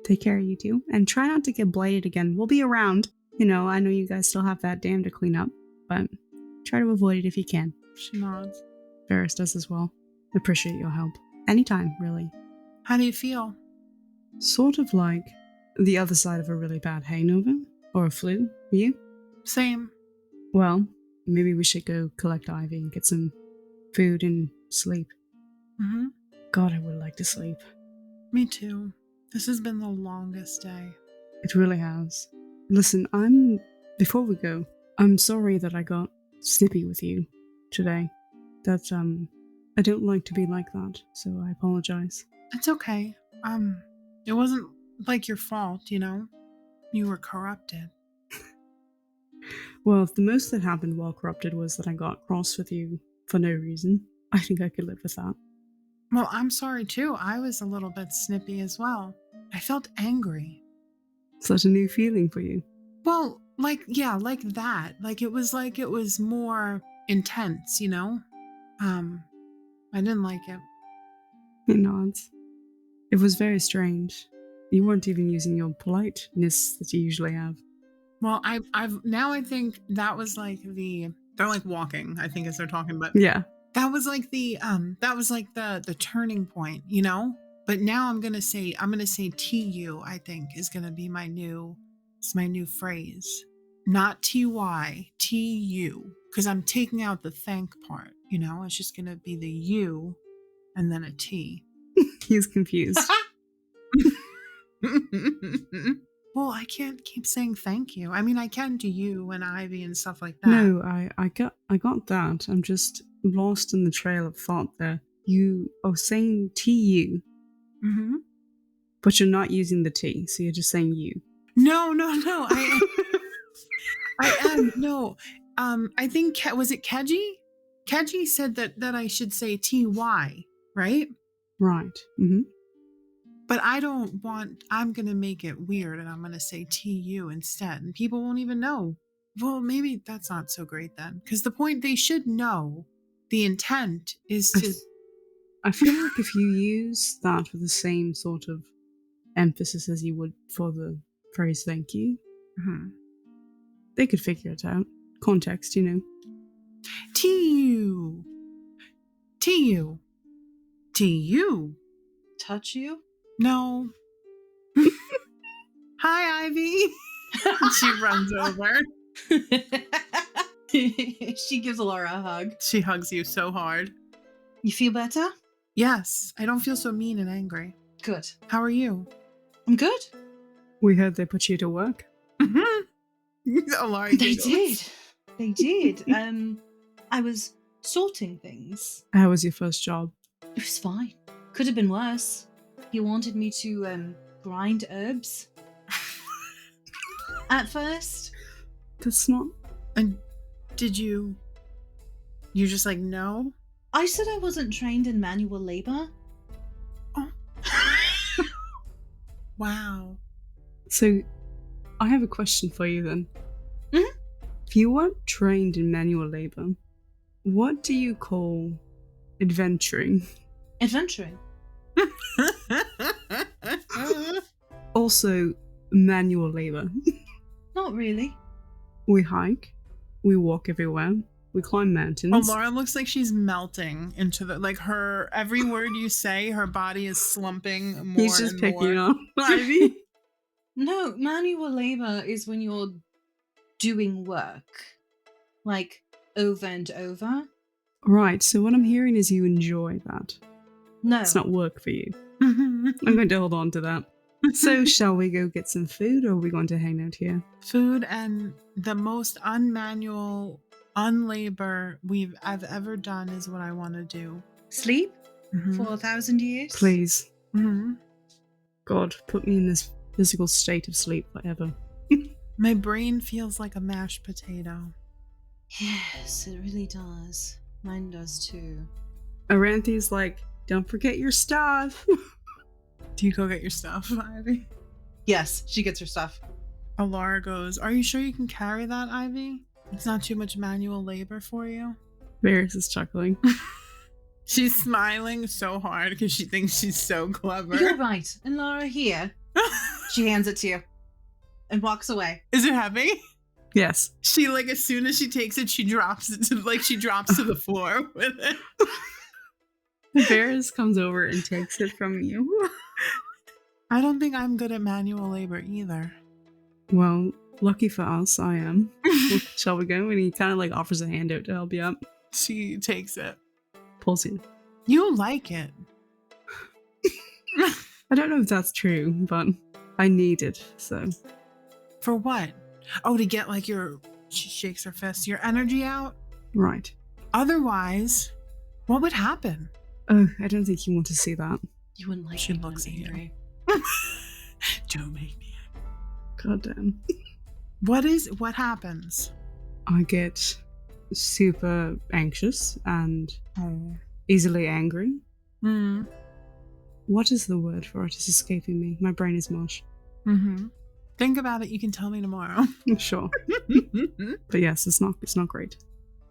Take care of you two. And try not to get blighted again. We'll be around. You know, I know you guys still have that dam to clean up. But try to avoid it if you can. She nods. Véres does as well. Appreciate your help. Anytime, really. How do you feel? Sort of like the other side of a really bad hangover. Or a flu. You? Same. Well, maybe we should go collect Ivy and get some food and sleep. Mm-hmm. God, I would like to sleep. Me too. This has been the longest day. It really has. Listen, before we go, I'm sorry that I got snippy with you today. That, I don't like to be like that, so I apologize. It's okay. It wasn't like your fault, you know? You were corrupted. Well, if the most that happened while corrupted was that I got cross with you for no reason, I think I could live with that. Well, I'm sorry too. I was a little bit snippy as well. I felt angry. Such a new feeling for you. Well, like that. Like it was more intense, you know? I didn't like it. He nods. It was very strange. You weren't even using your politeness that you usually have. Well, I think that was like they're like walking, I think, as they're talking, but Yeah. that was like the turning point, you know? But now I'm gonna say TU, I think, is gonna be my new phrase. Not TY, TU. Because I'm taking out the thank part, you know? It's just gonna be the U and then a T. He's confused. Well, I can't keep saying thank you. I mean, I can to you and Ivy and stuff like that. No, I got that. I'm just lost in the trail of thought there. You are saying TU, but you're not using the T, so you're just saying you. No. I am no. I think was it Keji? Keji said that I should say TY, right? Right. But I'm gonna make it weird and I'm gonna say TU instead, and people won't even know. Well, maybe that's not so great then. Because the point, they should know the intent is to... I feel like if you use that with the same sort of emphasis as you would for the phrase thank you, they could figure it out. Context, you know. T-U. T-U. T-U. Touch you? No. Hi, Ivy. She runs over. She gives Elara a hug. She hugs you so hard. You feel better? Yes, I don't feel so mean and angry. Good. How are you? I'm good. We heard they put you to work. Elara They giggles. did. They did. I was sorting things. How was your first job? It was fine. Could have been worse. He wanted me to grind herbs. At first. That's not... And did you just like, no? I said I wasn't trained in manual labor. Oh. Wow. So, I have a question for you then. Mm-hmm. If you weren't trained in manual labor, what do you call adventuring? Adventuring. Also, manual labor. Not really. We hike, we walk everywhere, we climb mountains. Elara looks like she's melting into the, like, her, every word you say, her body is slumping more. He's just and picking more. on Ivy. No, manual labor is when you're doing work. Like, over and over. Right, so what I'm hearing is you enjoy that. No. It's not work for you. I'm going to hold on to that. So, shall we go get some food, or are we going to hang out here? Food, and the most unmanual, unlabor I've ever done is what I want to do. Sleep for 1,000 years? Please. Mm-hmm. God, put me in this physical state of sleep forever. My brain feels like a mashed potato. Yes, it really does. Mine does too. Aranthi's like, don't forget your stuff. Do you go get your stuff, Ivy? Yes, she gets her stuff. Elara goes, are you sure you can carry that, Ivy? It's not too much manual labor for you? Véres is chuckling. She's smiling so hard because she thinks she's so clever. You're right. And Laura, here. She hands it to you and walks away. Is it heavy? Yes. She, like, as soon as she takes it, she drops it to, like, she drops to the floor with it. Véres comes over and takes it from you. I don't think I'm good at manual labor either. Well, lucky for us, I am. Shall we go? And he kind of like offers a handout to help you up. She takes it. Pulls you. You like it. I don't know if that's true, but I need it, so. For what? Oh, to get, like, she shakes her fist, your energy out? Right. Otherwise, what would happen? Oh, I don't think you want to see that. You wouldn't like She it, looks at you. Andrew. Don't make me. God damn. What happens? I get super anxious and easily angry. Mm. What is the word for it? It's escaping me. My brain is mush. Mm-hmm. Think about it. You can tell me tomorrow. Sure. But yes, it's not great.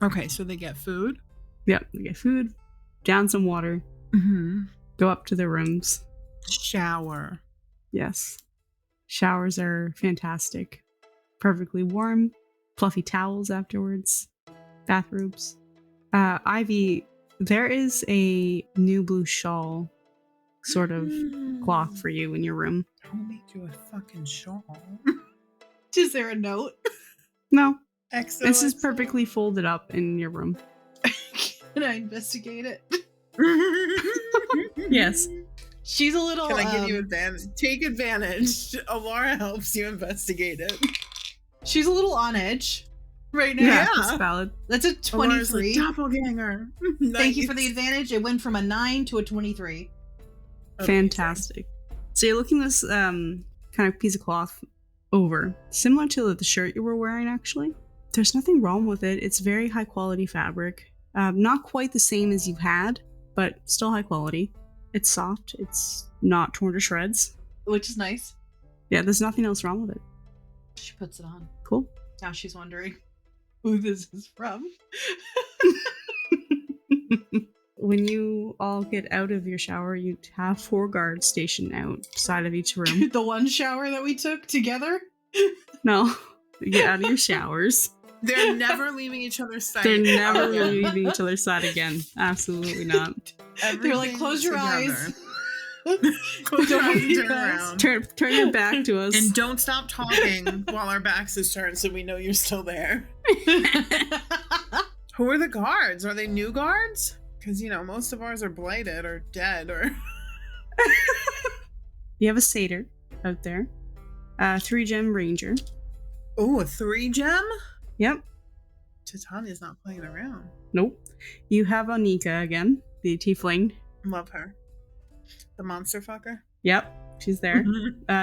Okay, so they get food. Yep, they get food, down some water, go up to their rooms. Shower. Yes. Showers are fantastic. Perfectly warm, fluffy towels afterwards, bathrobes. Ivy, there is a new blue shawl sort of cloth for you in your room. I'll make you a fucking shawl. Is there a note? No. XOXO. This is perfectly folded up in your room. Can I investigate it? Yes. She's a little. Can I give you advantage? Take advantage. Elara helps you investigate it. She's a little on edge right now. Yeah, that's valid. That's a Elara's 23. like, doppelganger. Thank you for the advantage. It went from a 9 to a 23. Fantastic. So you're looking this kind of piece of cloth over, similar to the shirt you were wearing, actually. There's nothing wrong with it. It's very high quality fabric. Not quite the same as you had, but still high quality. It's soft. It's not torn to shreds. Which is nice. Yeah, there's nothing else wrong with it. She puts it on. Cool. Now she's wondering who this is from. When you all get out of your shower, you have 4 guards stationed outside of each room. The one shower that we took together? No, you get out of your showers. They're never leaving each other's side. They're never leaving each other's side again. Absolutely not. They're like, close your eyes. Close your eyes and turn around. Turn your back to us. And don't stop talking while our backs is turned so we know you're still there. Who are the guards? Are they new guards? Because, most of ours are blighted or dead or... You have a satyr out there. 3-gem ranger. Oh, a 3-gem? Yep. Titania's not playing around. Nope. You have Anika again, the tiefling. Love her. The monster fucker. Yep, she's there.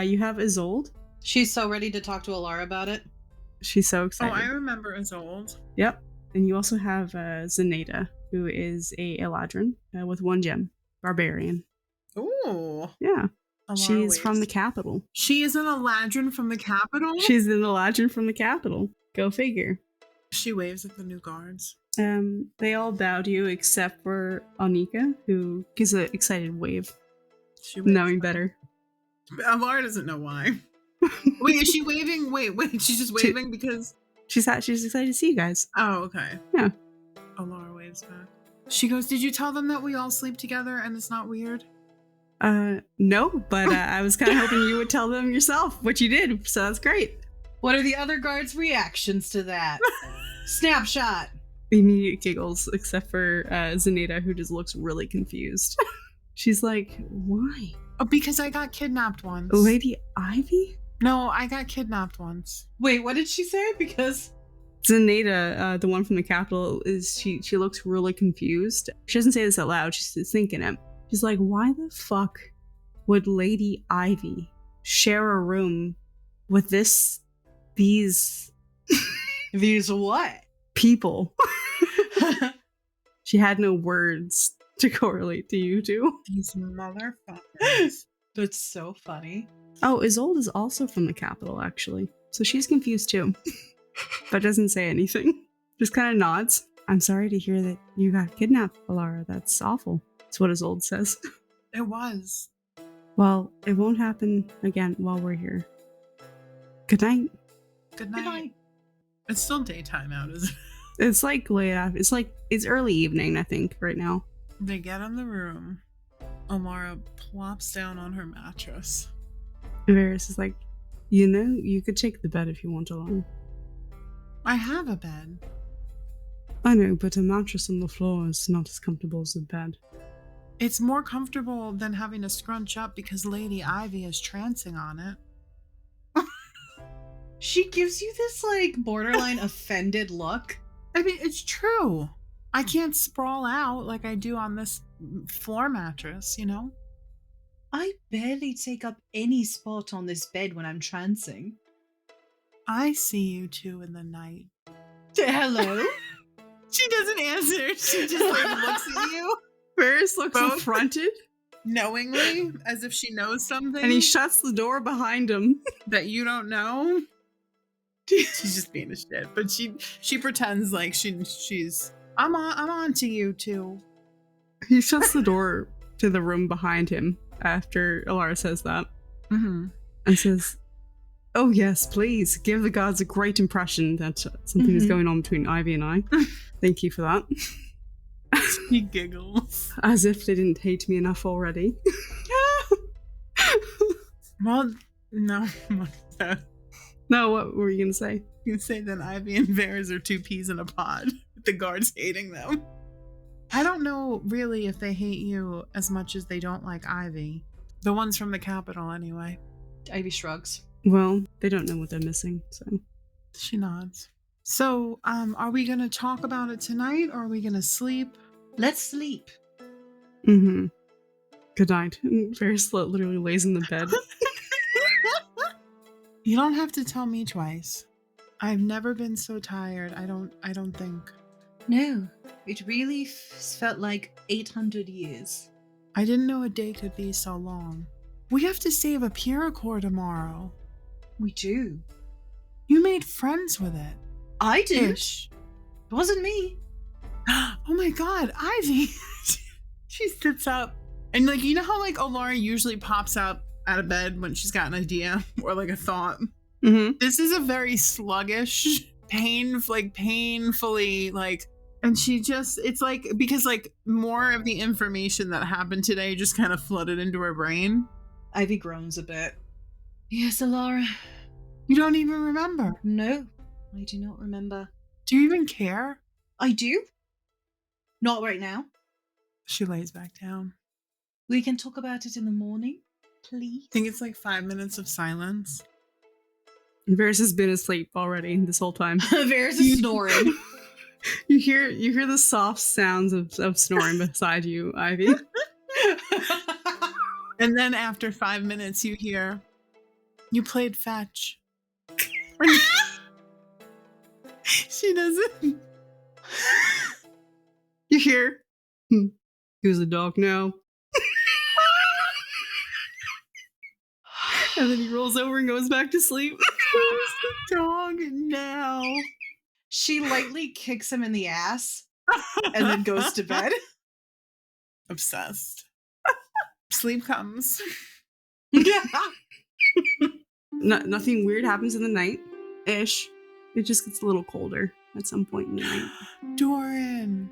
You have Isolde. She's so ready to talk to Elara about it. She's so excited. Oh, I remember Isolde. Yep. And you also have Zenata, who is a Eladrin with 1 gem. Barbarian. Ooh. Yeah. Elara She's waves. from the capital. She is an Eladrin from the capital? She's an Eladrin from the capital. Go figure. She waves at the new guards. They all bow to you except for Anika, who gives an excited wave. She waves Knowing back. better. Elara doesn't know why. Wait, is she waving? Wait, she's just waving because... She's excited to see you guys. Oh, okay. Yeah. Elara waves back. She goes, did you tell them that we all sleep together and it's not weird? No, but I was kind of hoping you would tell them yourself, which you did, so that's great. What are the other guards' reactions to that? Snapshot. Immediate giggles, except for Zenata, who just looks really confused. She's like, why? Oh, because I got kidnapped once. Lady Ivy? No, I got kidnapped once. Wait, what did she say? Because Zenata, the one from the capital, she looks really confused. She doesn't say this out loud, she's thinking it. She's like, why the fuck would Lady Ivy share a room with these these what? people? She had no words to correlate to you two. These motherfuckers. That's so funny. Oh, Isolde is also from the capital, actually. So she's confused too. But doesn't say anything. Just kind of nods. I'm sorry to hear that you got kidnapped, Elara. That's awful. That's what Isolde says. It was. Well, it won't happen again while we're here. Good night. Good night. It's still daytime out, isn't it? It's like late after. It's early evening, I think, right now. They get in the room. Elara plops down on her mattress. Véres is like, you could take the bed if you want alone. I have a bed. I know, but a mattress on the floor is not as comfortable as a bed. It's more comfortable than having to scrunch up because Lady Ivy is trancing on it. She gives you this, like, borderline offended look. I mean, it's true. I can't sprawl out like I do on this floor mattress, I barely take up any spot on this bed when I'm trancing. I see you two in the night. Hello? She doesn't answer. She just looks at you. Véres looks Both? affronted, Knowingly, as if she knows something. and he shuts the door behind him. that you don't know. She's just being a shit, but she pretends like she's I'm on to you too. He shuts the door to the room behind him after Elara says that, and says, "Oh yes, please give the gods a great impression that something is going on between Ivy and I. Thank you for that." He giggles. As if they didn't hate me enough already. Well, no. What's that? No, what were you gonna say? You say that Ivy and Véres are 2 peas in a pod, with the guards hating them. I don't know really if they hate you as much as they don't like Ivy. The ones from the capital, anyway. Ivy shrugs. Well, they don't know what they're missing, so. She nods. So, are we gonna talk about it tonight, or are we gonna sleep? Let's sleep. Mm-hmm. Good night. Véres literally lays in the bed. You don't have to tell me twice. I've never been so tired. I don't think. No, it really felt like 800 years. I didn't know a day could be so long. We have to save a Pyrrhicor tomorrow. We do. You made friends with it. I did. Ish. It wasn't me. Oh my God, Ivy. She sits up. And like, you know how like Elara usually pops up out of bed when she's got an idea or like a thought? Mm-hmm. This is a very sluggish, painfully like, and she just, it's like, because like more of the information that happened today just kind of flooded into her brain. Ivy groans a bit. Yes, Elara. You don't even remember. No, I do not remember. Do you even care? I do. Not right now. She lays back down. We can talk about it in the morning, please. I think it's like 5 minutes of silence. Véres has been asleep already this whole time. Véres is snoring. You hear the soft sounds of snoring beside you, Ivy. And then after 5 minutes, you hear, you played fetch. She doesn't. You hear, who's the dog now? And then he rolls over and goes back to sleep. Who's the dog now? She lightly kicks him in the ass and then goes to bed. Obsessed. Sleep comes. Nothing weird happens in the night. Ish. It just gets a little colder at some point in the night. Doran.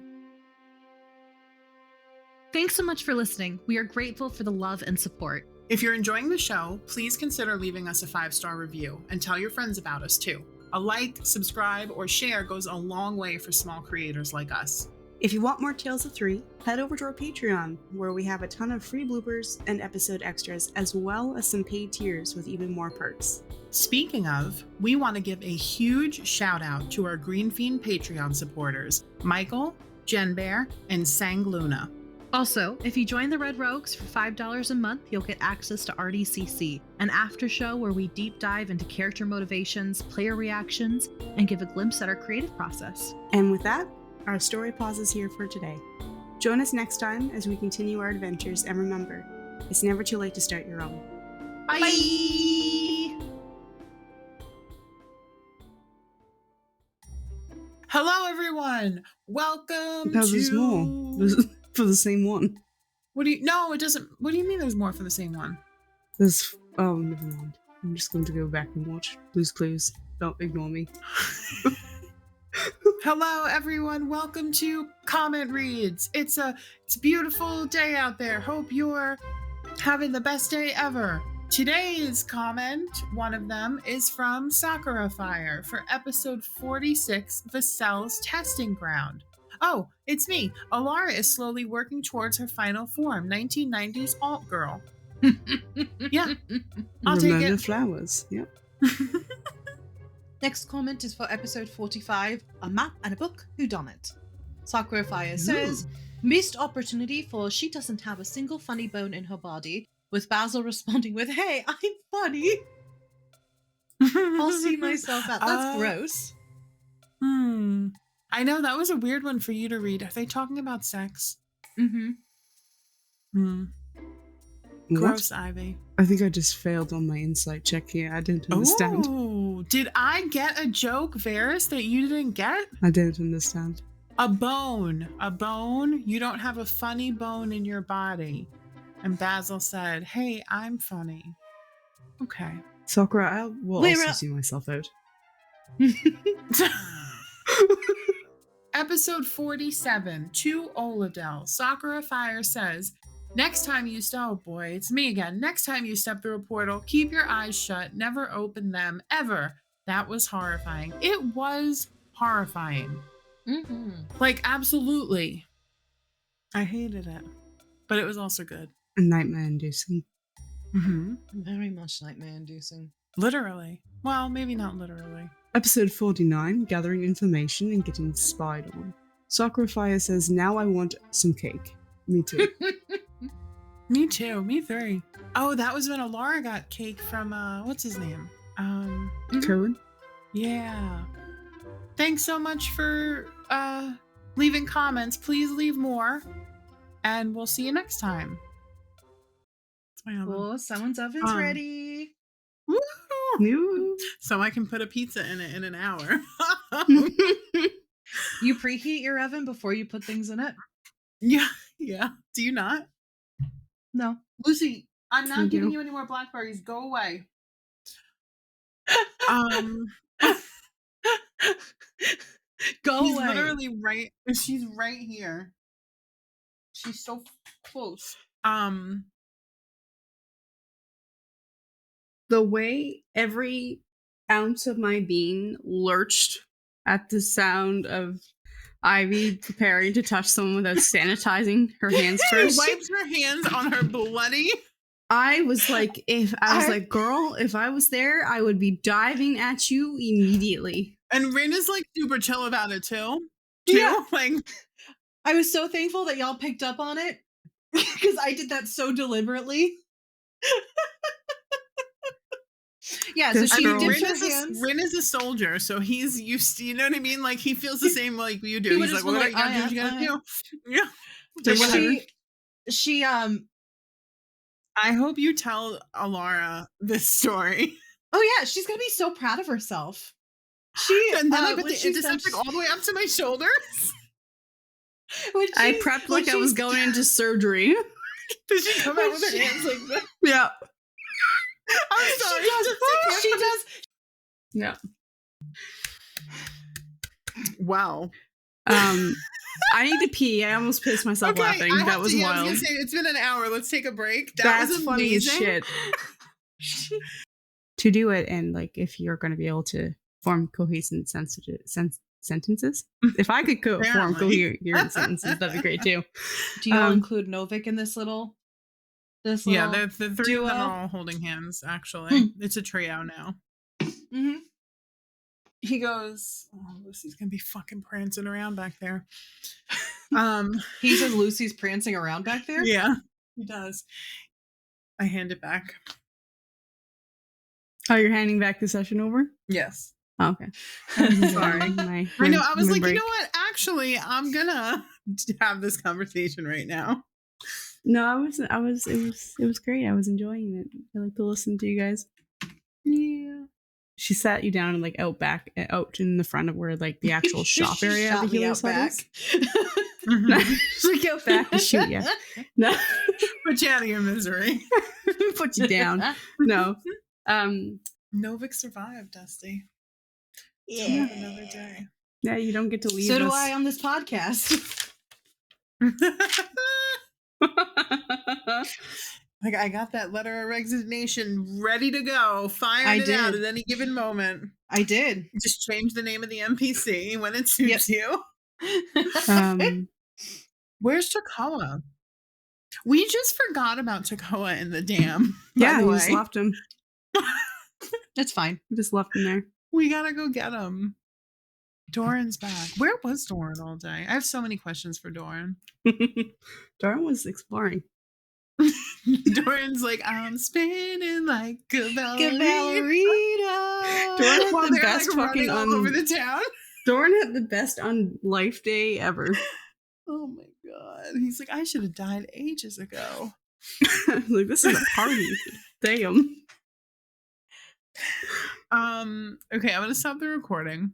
Thanks so much for listening. We are grateful for the love and support. If you're enjoying the show, please consider leaving us a 5-star review and tell your friends about us too. A like, subscribe, or share goes a long way for small creators like us. If you want more Tales of 3, head over to our Patreon, where we have a ton of free bloopers and episode extras, as well as some paid tiers with even more perks. Speaking of, we want to give a huge shout out to our Green Fiend Patreon supporters, Michael, Jen Bear, and Sang Luna. Also, if you join the Red Rogues for $5 a month, you'll get access to RDCC, an after show where we deep dive into character motivations, player reactions, and give a glimpse at our creative process. And with that, our story pauses here for today. Join us next time as we continue our adventures, and remember, it's never too late to start your own. Bye! Hello, everyone. Welcome Because there's more for the same one. What do you? No, it doesn't. What do you mean? There's more for the same one? There's. Oh, never mind. I'm just going to go back and watch Blue's Clues. Don't ignore me. Hello, everyone. Welcome to Comment Reads. It's a beautiful day out there. Hope you're having the best day ever. Today's comment, one of them, is from Sakura Fire for episode 46, Vasel's Testing Ground. Oh, it's me. Elara is slowly working towards her final form, 1990s alt girl. Yeah, I'll take Remember it. flowers. Yep. Next comment is for episode 45, A Map and a Book, Whodunit. Sakura Fire says, missed opportunity for she doesn't have a single funny bone in her body, with Basil responding with, hey, I'm funny. I'll see myself out. That's gross. I know, that was a weird one for you to read. Are they talking about sex? Gross, Ivy. I think I just failed on my insight check here. I didn't understand. Oh, did I get a joke, Véres, that you didn't get? I don't understand. A bone. A bone? You don't have a funny bone in your body. And Basil said, hey, I'm funny. Okay. Sakura, I will also see myself out. Episode 47, to Oladell. Sakura Fire says, next time you oh boy, it's me again. Next time you step through a portal, keep your eyes shut, never open them, ever. That was horrifying. It was horrifying. Like, absolutely. I hated it. But it was also good. Nightmare inducing. Very much nightmare inducing. Literally. Well, maybe not literally. Episode 49, gathering information and getting spied on. Sakura Fire says, now I want some cake. Me too. Me too. Me three. Oh, that was when Elara got cake from, what's his name? Cohen? Yeah. Thanks so much for leaving comments. Please leave more. And we'll see you next time. Oh, someone's oven's ready. Woo! New. So I can put a pizza in it in an hour. You preheat your oven before you put things in it? Yeah. Do you not? No. Lucy, I'm I not giving do. you any more blackberries. Go away. Go He's away. literally right. She's right here. She's so close. The way every ounce of my being lurched at the sound of Ivy preparing to touch someone without sanitizing her hands She first. wipes her hands on her bloody. I was like, girl, if I was there, I would be diving at you immediately. And Rin is like super chill about it too. Yeah. Like, I was so thankful that y'all picked up on it because I did that so deliberately. Yeah, so she dipped her hands. Rin is a soldier, so he's used to, you know what I mean? Like, he feels the same like you do. He's like, well, what you gotta do what you gotta do. Yeah. She I hope you tell Elara this story. Oh yeah, she's gonna be so proud of herself. And then I put the antiseptic all the way up to my shoulders. I prepped like I was going into surgery. Did she come out with her hands like that? Yeah. I'm sorry. She does. Yeah. Wow. I need to pee. I almost pissed myself laughing. That was wild. I was gonna say, it's been an hour. Let's take a break. That's was funny as shit. To do it, and like if you're going to be able to form cohesive sentences, if I could form coherent sentences, that'd be great too. Do you include Novik in this little? Yeah, the three of them are all holding hands. Actually, it's a trio now. Mm-hmm. He goes, "Oh, Lucy's gonna be fucking prancing around back there." He says Lucy's prancing around back there. Yeah, he does. I hand it back. Oh, you're handing back the session over? Yes. Oh, okay. Sorry. I know. I was like, break. You know what? Actually, I'm gonna have this conversation right now. No, it was great. I was enjoying it. I like to listen to you guys. Yeah. She sat you down and like out in the front of where like the actual shop area of the Helios Hut is. She's like out back to shoot you. No. Put you out of your misery. Put you down. No. Novik survived, Dusty. Yeah. Another day. Yeah, you don't get to leave. So do I on this podcast. Like, I got that letter of resignation ready to go, firing it out at any given moment. I did. Just change the name of the NPC when it suits you. Where's Takoa? We just forgot about Takoa in the dam. Yeah, we just left him. It's fine. We just left him there. We gotta go get him. Doran's back. Where was Doran all day? I have so many questions for Doran. Doran was exploring. Doran's like, I'm spinning like a ballerina. Doran had the best fucking all over the town. Doran had the best on life day ever. Oh my god. He's like, I should have died ages ago. Like, this is a party. Damn. Okay, I'm gonna stop the recording.